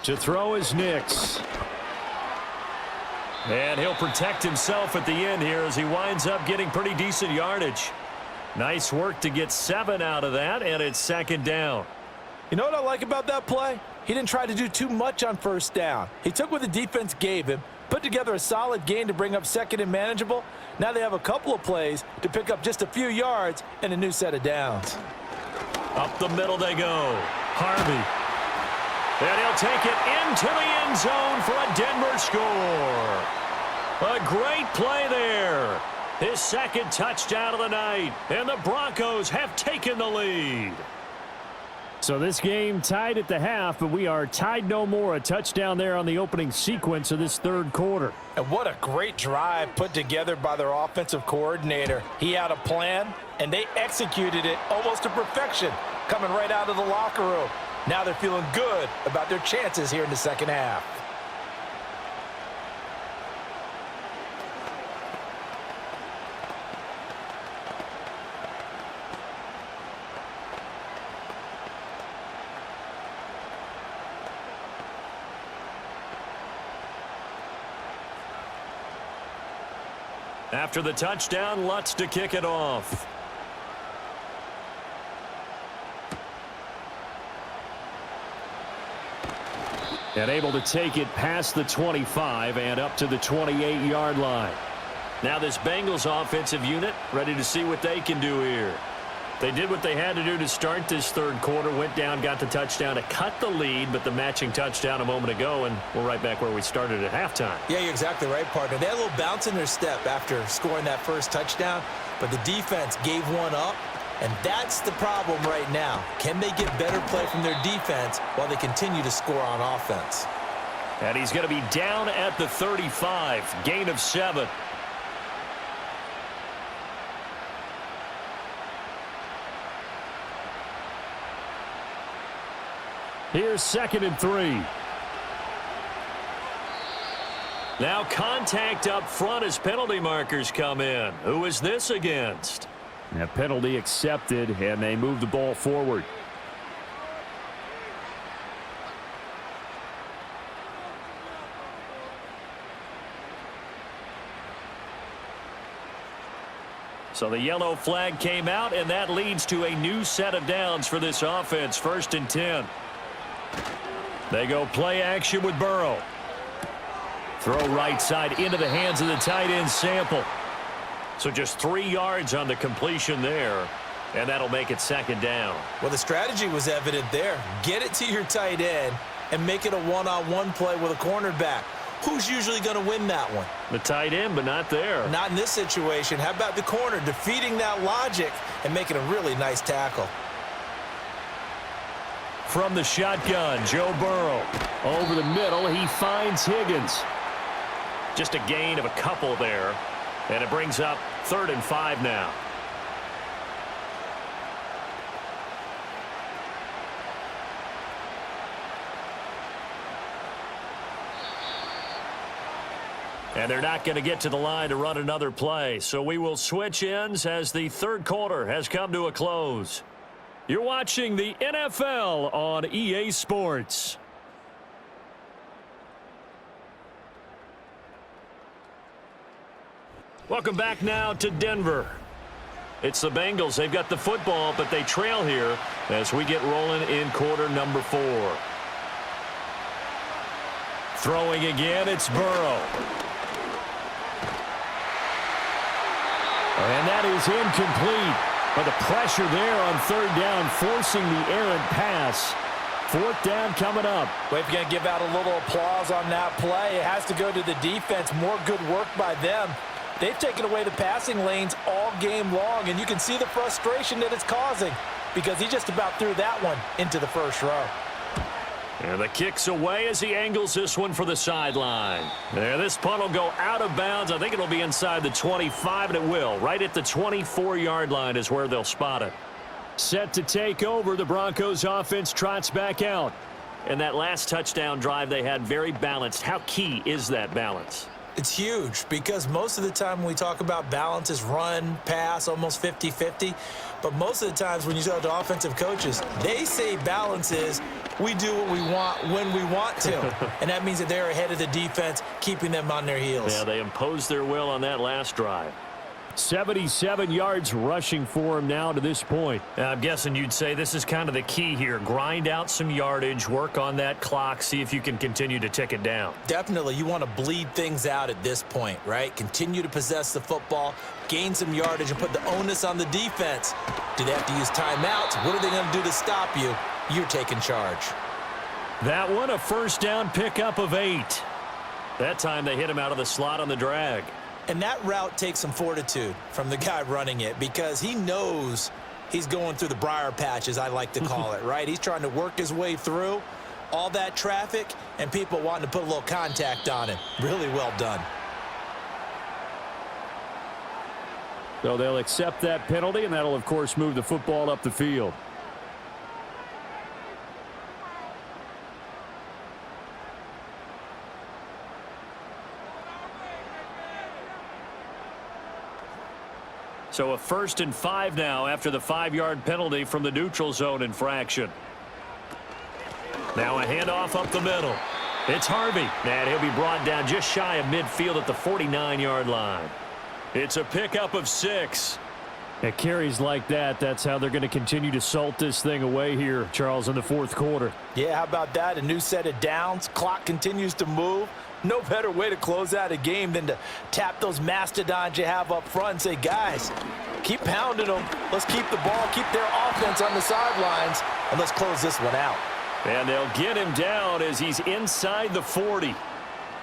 To throw is Nix. And he'll protect himself at the end here as he winds up getting pretty decent yardage. Nice work to get 7 out of that, and it's 2nd down. You know what I like about that play? He didn't try to do too much on 1st down. He took what the defense gave him, put together a solid gain to bring up 2nd and manageable. Now they have a couple of plays to pick up just a few yards and a new set of downs. Up the middle they go. Harvey. And he'll take it into the end zone for a Denver score. A great play there. His second touchdown of the night, and the Broncos have taken the lead. So this game tied at the half, but we are tied no more. A touchdown there on the opening sequence of this third quarter. And what a great drive put together by their offensive coordinator. He had a plan, and they executed it almost to perfection, coming right out of the locker room. Now they're feeling good about their chances here in the second half. After the touchdown, Lutz to kick it off. And able to take it past the 25 and up to the 28-yard line. Now this Bengals offensive unit ready to see what they can do here. They did what they had to do to start this third quarter, went down, got the touchdown to cut the lead, but the matching touchdown a moment ago, and we're right back where we started at halftime. Yeah, you're exactly right, partner. They had a little bounce in their step after scoring that first touchdown, but the defense gave one up, and that's the problem right now. Can they get better play from their defense while they continue to score on offense? And he's going to be down at the 35, gain of 7. Here's 2nd and 3. Now contact up front as penalty markers come in. Who is this against? A penalty accepted, and they move the ball forward. So the yellow flag came out, and that leads to a new set of downs for this offense. 1st and 10. They go play action with Burrow. Throw right side into the hands of the tight end Sample. So just 3 yards on the completion there, and that'll make it 2nd down. Well, the strategy was evident there. Get it to your tight end and make it a one-on-one play with a cornerback. Who's usually going to win that one? The tight end, but not there. Not in this situation. How about the corner defeating that logic and making a really nice tackle? From the shotgun, Joe Burrow. Over the middle, he finds Higgins. Just a gain of a couple there. And it brings up 3rd and 5 now. And they're not going to get to the line to run another play. So we will switch ends as the third quarter has come to a close. You're watching the NFL on EA Sports. Welcome back now to Denver. It's the Bengals. They've got the football, but they trail here as we get rolling in quarter number 4. Throwing again, it's Burrow. And that is incomplete. But the pressure there on 3rd down, forcing the errant pass. 4th down coming up. Well, if you're going to give out a little applause on that play, it has to go to the defense. More good work by them. They've taken away the passing lanes all game long, and you can see the frustration that it's causing because he just about threw that one into the first row. And the kick's away as he angles this one for the sideline. There, this punt will go out of bounds. I think it'll be inside the 25, and it will. Right at the 24-yard line is where they'll spot it. Set to take over, the Broncos offense trots back out. And that last touchdown drive they had, very balanced. How key is that balance? It's huge because most of the time when we talk about balance is run, pass, almost 50-50. But most of the times when you talk to offensive coaches, they say balance is we do what we want when we want to. And that means that they're ahead of the defense, keeping them on their heels. Yeah, they imposed their will on that last drive. 77 yards rushing for him now to this point. I'm guessing you'd say this is kind of the key here. Grind out some yardage, work on that clock, see if you can continue to tick it down. Definitely, you want to bleed things out at this point, right? Continue to possess the football, gain some yardage, and put the onus on the defense. Do they have to use timeouts? What are they going to do to stop you? You're taking charge. That one, a 1st down pickup of 8. That time they hit him out of the slot on the drag. And that route takes some fortitude from the guy running it because he knows he's going through the briar patch, as I like to call it, right? He's trying to work his way through all that traffic and people wanting to put a little contact on him. Really well done. So they'll accept that penalty, and that'll, of course, move the football up the field. So a 1st and 5 now after the 5-yard penalty from the neutral zone infraction. Now a handoff up the middle. It's Harvey, and he'll be brought down just shy of midfield at the 49-yard line. It's a pickup of 6. At carries like that, that's how they're going to continue to salt this thing away here, Charles, in the 4th quarter. Yeah, how about that? A new set of downs. Clock continues to move. No better way to close out a game than to tap those mastodons you have up front and say, guys, keep pounding them. Let's keep the ball, keep their offense on the sidelines, and let's close this one out. And they'll get him down as he's inside the 40.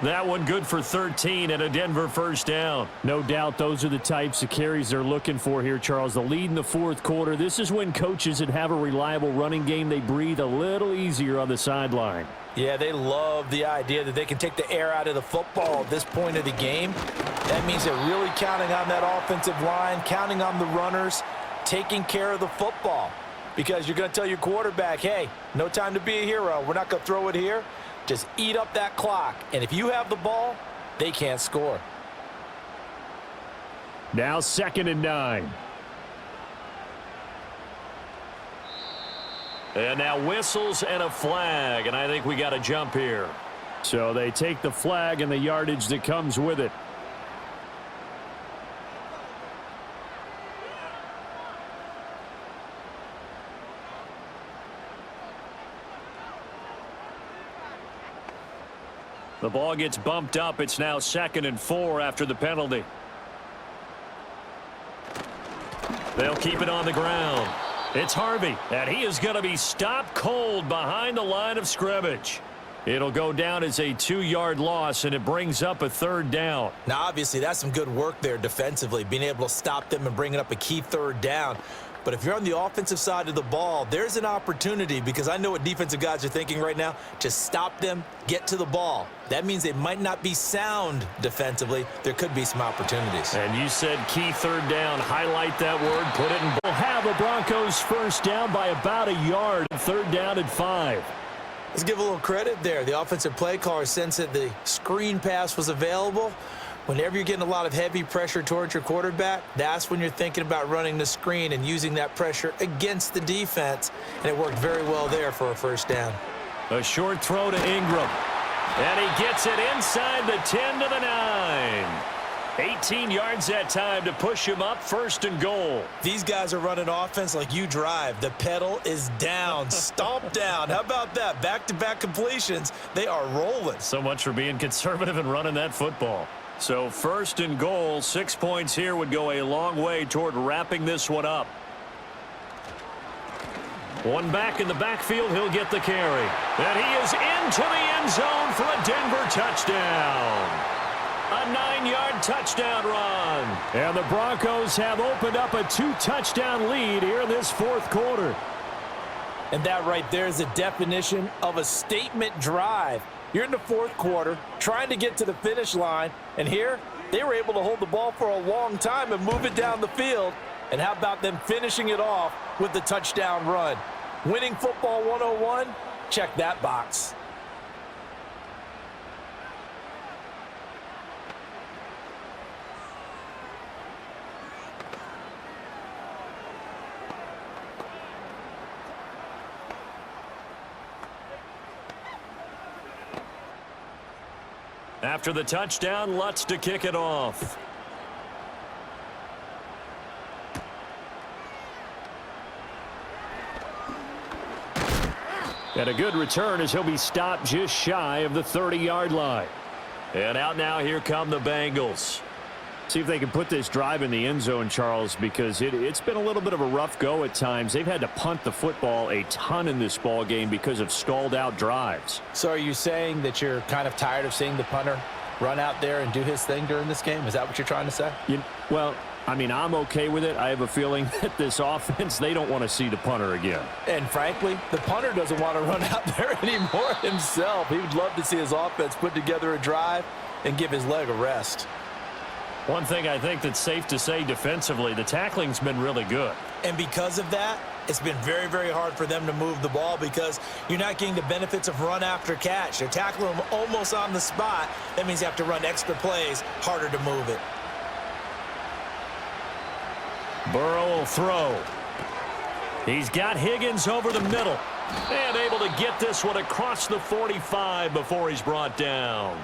That one good for 13 and a Denver 1st down. No doubt those are the types of carries they're looking for here, Charles. The lead in the 4th quarter. This is when coaches that have a reliable running game, they breathe a little easier on the sideline. Yeah, they love the idea that they can take the air out of the football at this point of the game. That means they're really counting on that offensive line, counting on the runners, taking care of the football. Because you're going to tell your quarterback, hey, no time to be a hero. We're not going to throw it here. Just eat up that clock. And if you have the ball, they can't score. Now 2nd and 9. And now whistles and a flag, and I think we got a jump here. So they take the flag and the yardage that comes with it. The ball gets bumped up. It's now 2nd and 4 after the penalty. They'll keep it on the ground. It's Harvey, and he is going to be stopped cold behind the line of scrimmage. It'll go down as a 2-yard loss, and it brings up a 3rd down. Now, obviously, that's some good work there defensively, being able to stop them and bringing up a key 3rd down. But if you're on the offensive side of the ball, there's an opportunity, because I know what defensive guys are thinking right now. Just stop them, get to the ball. That means they might not be sound defensively. There could be some opportunities. And you said key 3rd down. Highlight that word. Put it in. We'll have the Broncos 1st down by about a yard. 3rd down and 5. Let's give a little credit there. The offensive play caller sensed that the screen pass was available. Whenever you're getting a lot of heavy pressure towards your quarterback, that's when you're thinking about running the screen and using that pressure against the defense. And it worked very well there for a 1st down. A short throw to Ingram. And he gets it inside the 10 to the 9. 18 yards that time to push him up 1st and goal. These guys are running offense like you drive. The pedal is down, stomp down. How about that? Back-to-back completions. They are rolling. So much for being conservative and running that football. So 1st and goal, 6 points here would go a long way toward wrapping this one up. One back in the backfield, he'll get the carry. And he is into the end zone for a Denver touchdown. A 9-yard touchdown run. And the Broncos have opened up a 2-touchdown lead here in this 4th quarter. And that right there is the definition of a statement drive. You're in the 4th quarter, trying to get to the finish line, and here they were able to hold the ball for a long time and move it down the field. And how about them finishing it off with the touchdown run? Winning football 101, check that box. After the touchdown, Lutz to kick it off. And a good return as he'll be stopped just shy of the 30-yard line. And out now, here come the Bengals. See if they can put this drive in the end zone, Charles, because it's been a little bit of a rough go at times. They've had to punt the football a ton in this ball game because of stalled out drives. So are you saying that you're kind of tired of seeing the punter run out there and do his thing during this game? Is that what you're trying to say? Well, I mean, I'm okay with it. I have a feeling that this offense, they don't want to see the punter again. And frankly, the punter doesn't want to run out there anymore himself. He would love to see his offense put together a drive and give his leg a rest. One thing I think that's safe to say defensively, the tackling's been really good. And because of that, it's been very, very hard for them to move the ball because you're not getting the benefits of run after catch. They're tackling them almost on the spot. That means you have to run extra plays, harder to move it. Burrow will throw. He's got Higgins over the middle. And able to get this one across the 45 before he's brought down.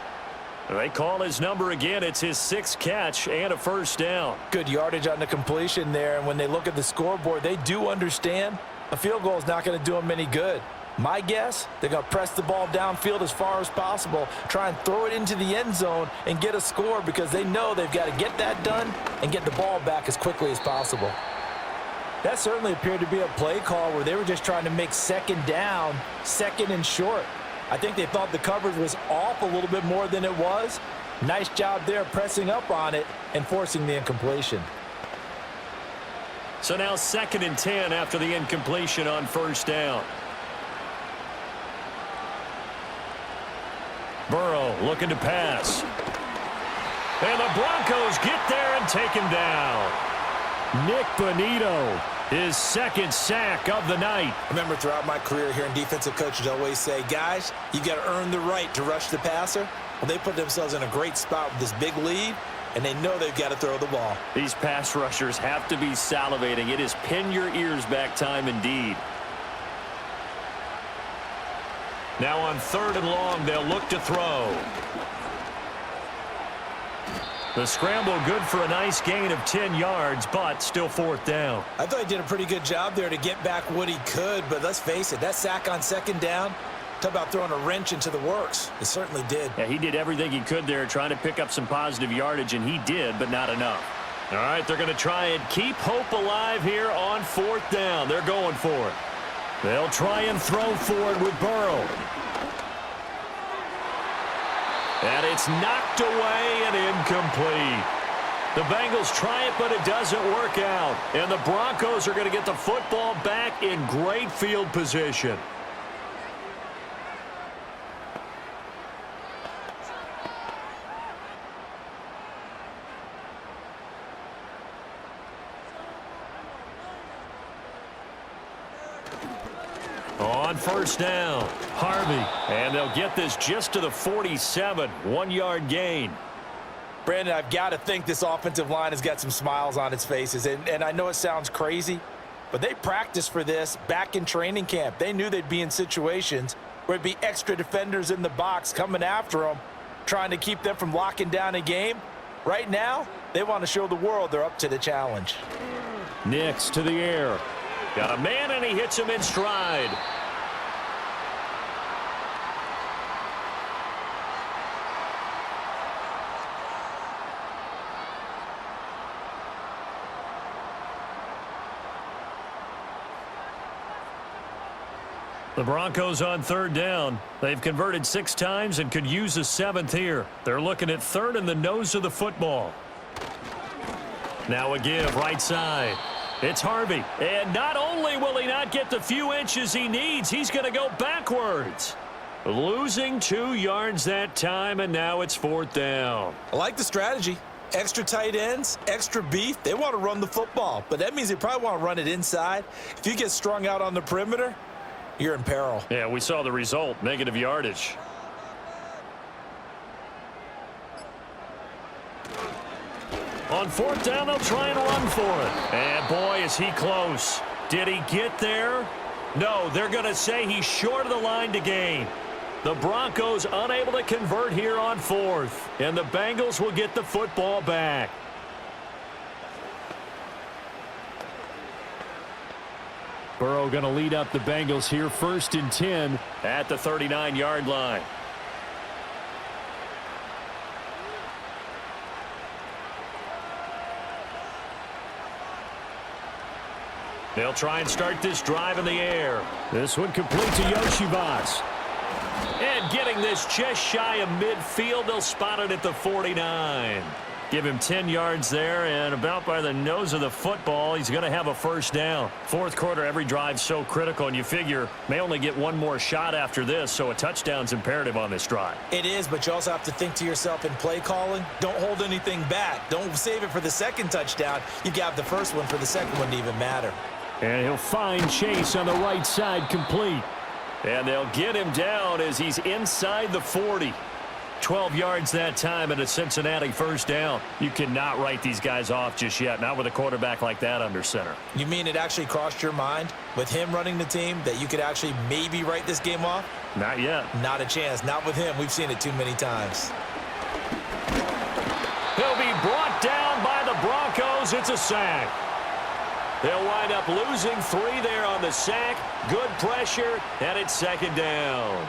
They call his number again. It's his 6th catch and a first down. Good yardage on the completion there. And when they look at the scoreboard, they do understand a field goal is not going to do them any good. My guess, they're going to press the ball downfield as far as possible, try and throw it into the end zone and get a score because they know they've got to get that done and get the ball back as quickly as possible. That certainly appeared to be a play call where they were just trying to make second down, second and short. I think they thought the coverage was off a little bit more than it was. Nice job there pressing up on it and forcing the incompletion. So now 2nd and 10 after the incompletion on first down. Burrow looking to pass. And the Broncos get there and take him down. Nick Bonito, his 2nd sack of the night. I remember throughout my career hearing defensive coaches always say, guys, you got to earn the right to rush the passer. Well, they put themselves in a great spot with this big lead, and they know they've got to throw the ball. These pass rushers have to be salivating. It is pin your ears back time indeed. Now on 3rd and long, they'll look to throw. The scramble good for a nice gain of 10 yards, but still 4th down. I thought he did a pretty good job there to get back what he could, but let's face it, that sack on 2nd down, talk about throwing a wrench into the works. It certainly did. Yeah, he did everything he could there trying to pick up some positive yardage, and he did, but not enough. All right, they're going to try and keep hope alive here on 4th down. They're going for it. They'll try and throw for it with Burrow. And it's knocked away and incomplete. The Bengals try it, but it doesn't work out. And the Broncos are going to get the football back in great field position. On first down, Harvey. And they'll get this just to the 47, 1-yard gain. Brandon, I've got to think this offensive line has got some smiles on its faces. And I know it sounds crazy, but they practiced for this back in training camp. They knew they'd be in situations where it'd be extra defenders in the box coming after them, trying to keep them from locking down a game. Right now, they want to show the world they're up to the challenge. Nix to the air. Got a man, and he hits him in stride. The Broncos on 3rd down. They've converted 6 times and could use a 7th here. They're looking at 3rd in the nose of the football. Now a give right side. It's Harvey. And not only will he not get the few inches he needs, he's going to go backwards. Losing 2 yards that time, and now it's 4th down. I like the strategy. Extra tight ends, extra beef. They want to run the football, but that means they probably want to run it inside. If you get strung out on the perimeter, you're in peril. Yeah, we saw the result, negative yardage. On 4th down, they'll try and run for it. And boy, is he close. Did he get there? No, they're going to say he's short of the line to gain. The Broncos unable to convert here on 4th. And the Bengals will get the football back. Burrow going to lead up the Bengals here, 1st and 10 at the 39-yard line. They'll try and start this drive in the air. This one complete to Yoshivas. And And getting this just shy of midfield, they'll spot it at the 49. Give him 10 yards there, and about by the nose of the football, he's going to have a first down. Fourth quarter, every drive's so critical, and you figure may only get one more shot after this, so a touchdown's imperative on this drive. It is, but you also have to think to yourself in play calling, don't hold anything back. Don't save it for the second touchdown. You got the first one for the second one to even matter. And he'll find Chase on the right side, complete. And they'll get him down as he's inside the 40. 12 yards that time and a Cincinnati first down. You cannot write these guys off just yet, not with a quarterback like that under center. You mean it actually crossed your mind with him running the team that you could actually maybe write this game off? Not yet. Not a chance. Not with him. We've seen it too many times. He'll be brought down by the Broncos. It's a sack. They'll wind up losing 3 there on the sack. Good pressure, and it's second down.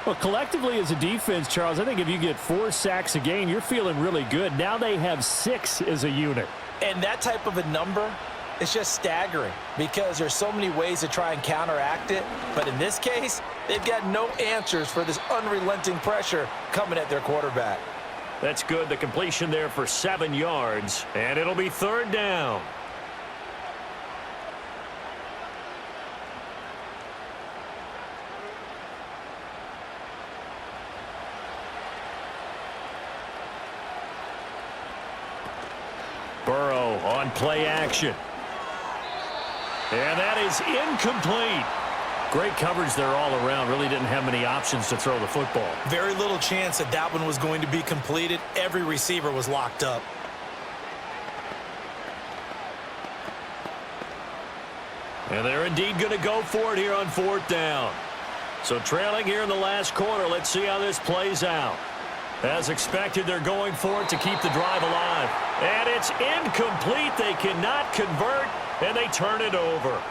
Well, collectively as a defense, Charles, I think if you get 4 sacks a game, you're feeling really good. Now they have 6 as a unit. And that type of a number is just staggering because there's so many ways to try and counteract it. But in this case, they've got no answers for this unrelenting pressure coming at their quarterback. That's good. The completion there for 7 yards, and it'll be third down. Burrow on play action. And that is incomplete. Great coverage there all around. Really didn't have many options to throw the football. Very little chance that that one was going to be completed. Every receiver was locked up. And they're indeed going to go for it here on fourth down. So trailing here in the last quarter. Let's see how this plays out. As expected, they're going for it to keep the drive alive. And it's incomplete. They cannot convert, and they turn it over.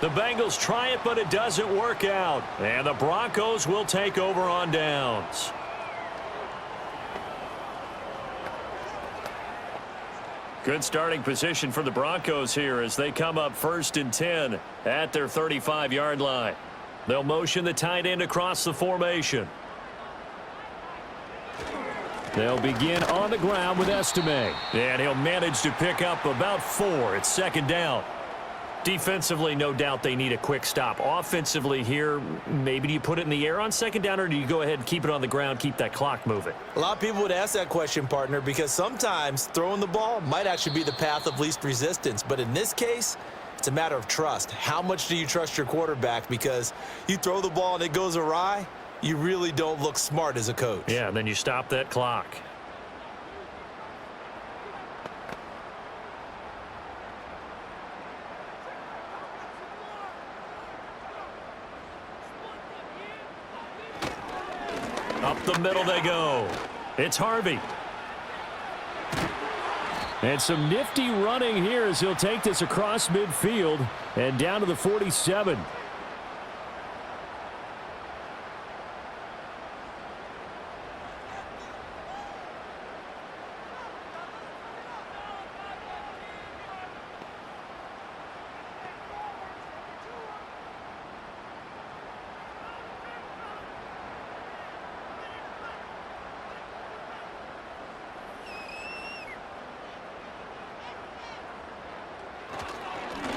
The Bengals try it, but it doesn't work out. And the Broncos will take over on downs. Good starting position for the Broncos here as they come up 1st and 10 at their 35-yard line. They'll motion the tight end across the formation. They'll begin on the ground with Estime. And he'll manage to pick up about 4. It's second down. Defensively, no doubt they need a quick stop. Offensively here, maybe do you put it in the air on second down, or do you go ahead and keep it on the ground, keep that clock moving? A lot of people would ask that question, partner, because sometimes throwing the ball might actually be the path of least resistance. But in this case, it's a matter of trust. How much do you trust your quarterback? Because you throw the ball and it goes awry, you really don't look smart as a coach. Yeah, and then you stop that clock. Up the middle they go. It's Harvey. And some nifty running here as he'll take this across midfield and down to the 47.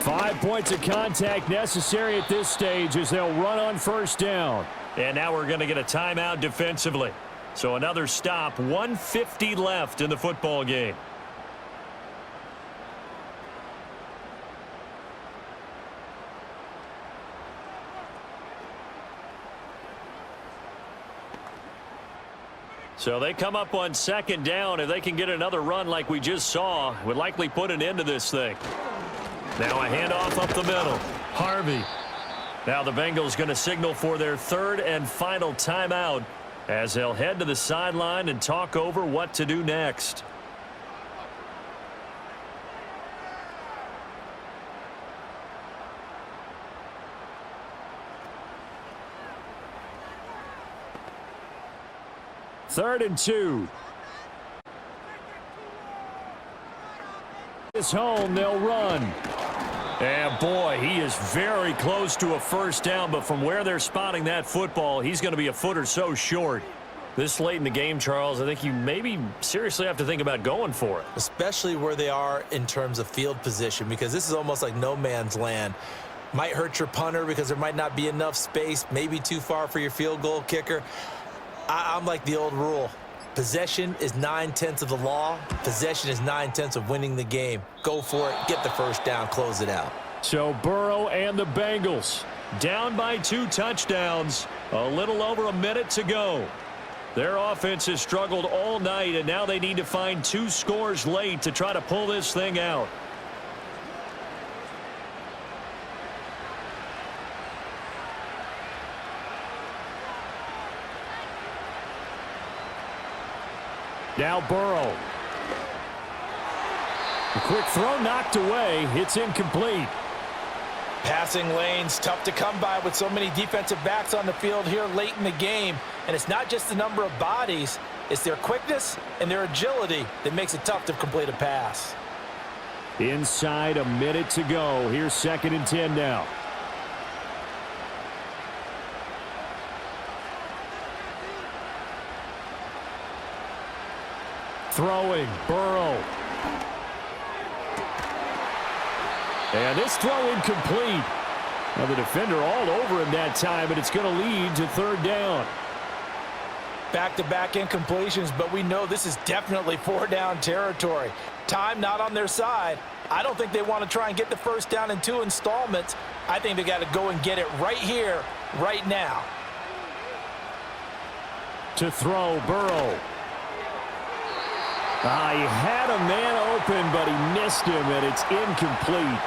Five points of contact necessary at this stage as they'll run on first down. And now we're going to get a timeout defensively. So another stop, 1:50 left in the football game. So they come up on second down. If they can get another run like we just saw, would likely put an end to this thing. Now a handoff up the middle. Harvey. Now the Bengals going to signal for their third and final timeout as they'll head to the sideline and talk over what to do next. Third and 2. This home, they'll run. And boy, he is very close to a first down, but from where they're spotting that football, he's going to be a foot or so short. This late in the game, Charles, I think you maybe seriously have to think about going for it. Especially where they are in terms of field position, because this is almost like no man's land. Might hurt your punter because there might not be enough space, maybe too far for your field goal kicker. I'm like the old rule. Possession is 9/10 of the law. Possession is 9/10 of winning the game. Go for it. Get the first down. Close it out. So Burrow and the Bengals down by 2 touchdowns. A little over a minute to go. Their offense has struggled all night, and now they need to find 2 scores late to try to pull this thing out. Now Burrow. A quick throw knocked away. It's incomplete. Passing lanes, tough to come by with so many defensive backs on the field here late in the game. And it's not just the number of bodies, it's their quickness and their agility that makes it tough to complete a pass. Inside a minute to go. Here's 2nd and 10 now. Throwing, Burrow. And this throw incomplete. Now the defender all over him that time, but it's going to lead to 3rd down. Back-to-back incompletions, but we know this is definitely 4-down territory. Time not on their side. I don't think they want to try and get the first down in 2 installments. I think they got to go and get it right here, right now. To throw, Burrow. He had a man open, but he missed him, and it's incomplete.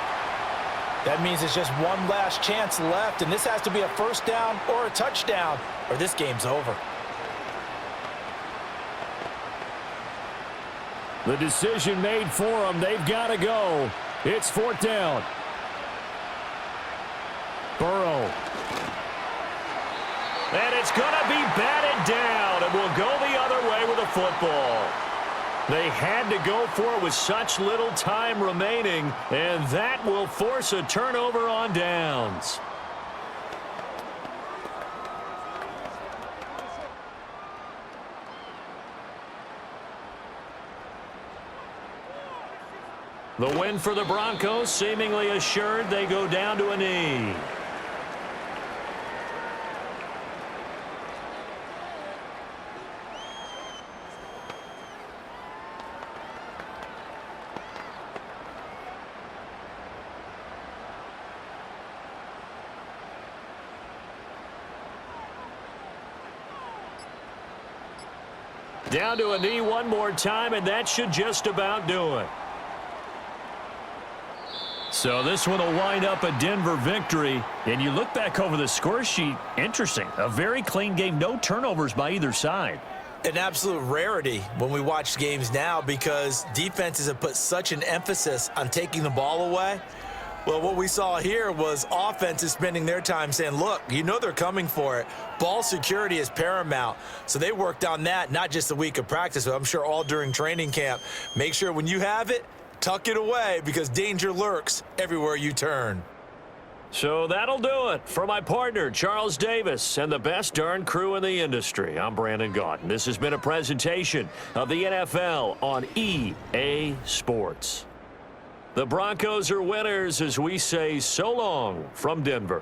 That means it's just one last chance left, and this has to be a first down or a touchdown, or this game's over. The decision made for them. They've got to go. It's 4th down. Burrow. And it's going to be batted down, and we'll go the other way with the football. They had to go for it with such little time remaining, and that will force a turnover on downs. The win for the Broncos seemingly assured. They go down to a knee. Down to a knee one more time, and that should just about do it. So this one will wind up a Denver victory. And you look back over the score sheet, interesting. A very clean game, no turnovers by either side. An absolute rarity when we watch games now because defenses have put such an emphasis on taking the ball away. Well, what we saw here was offenses spending their time saying, look, you know they're coming for it. Ball security is paramount. So they worked on that, not just a week of practice, but I'm sure all during training camp. Make sure when you have it, tuck it away because danger lurks everywhere you turn. So that'll do it. For my partner, Charles Davis, and the best darn crew in the industry, I'm Brandon Gaudin. This has been a presentation of the NFL on EA Sports. The Broncos are winners as we say so long from Denver.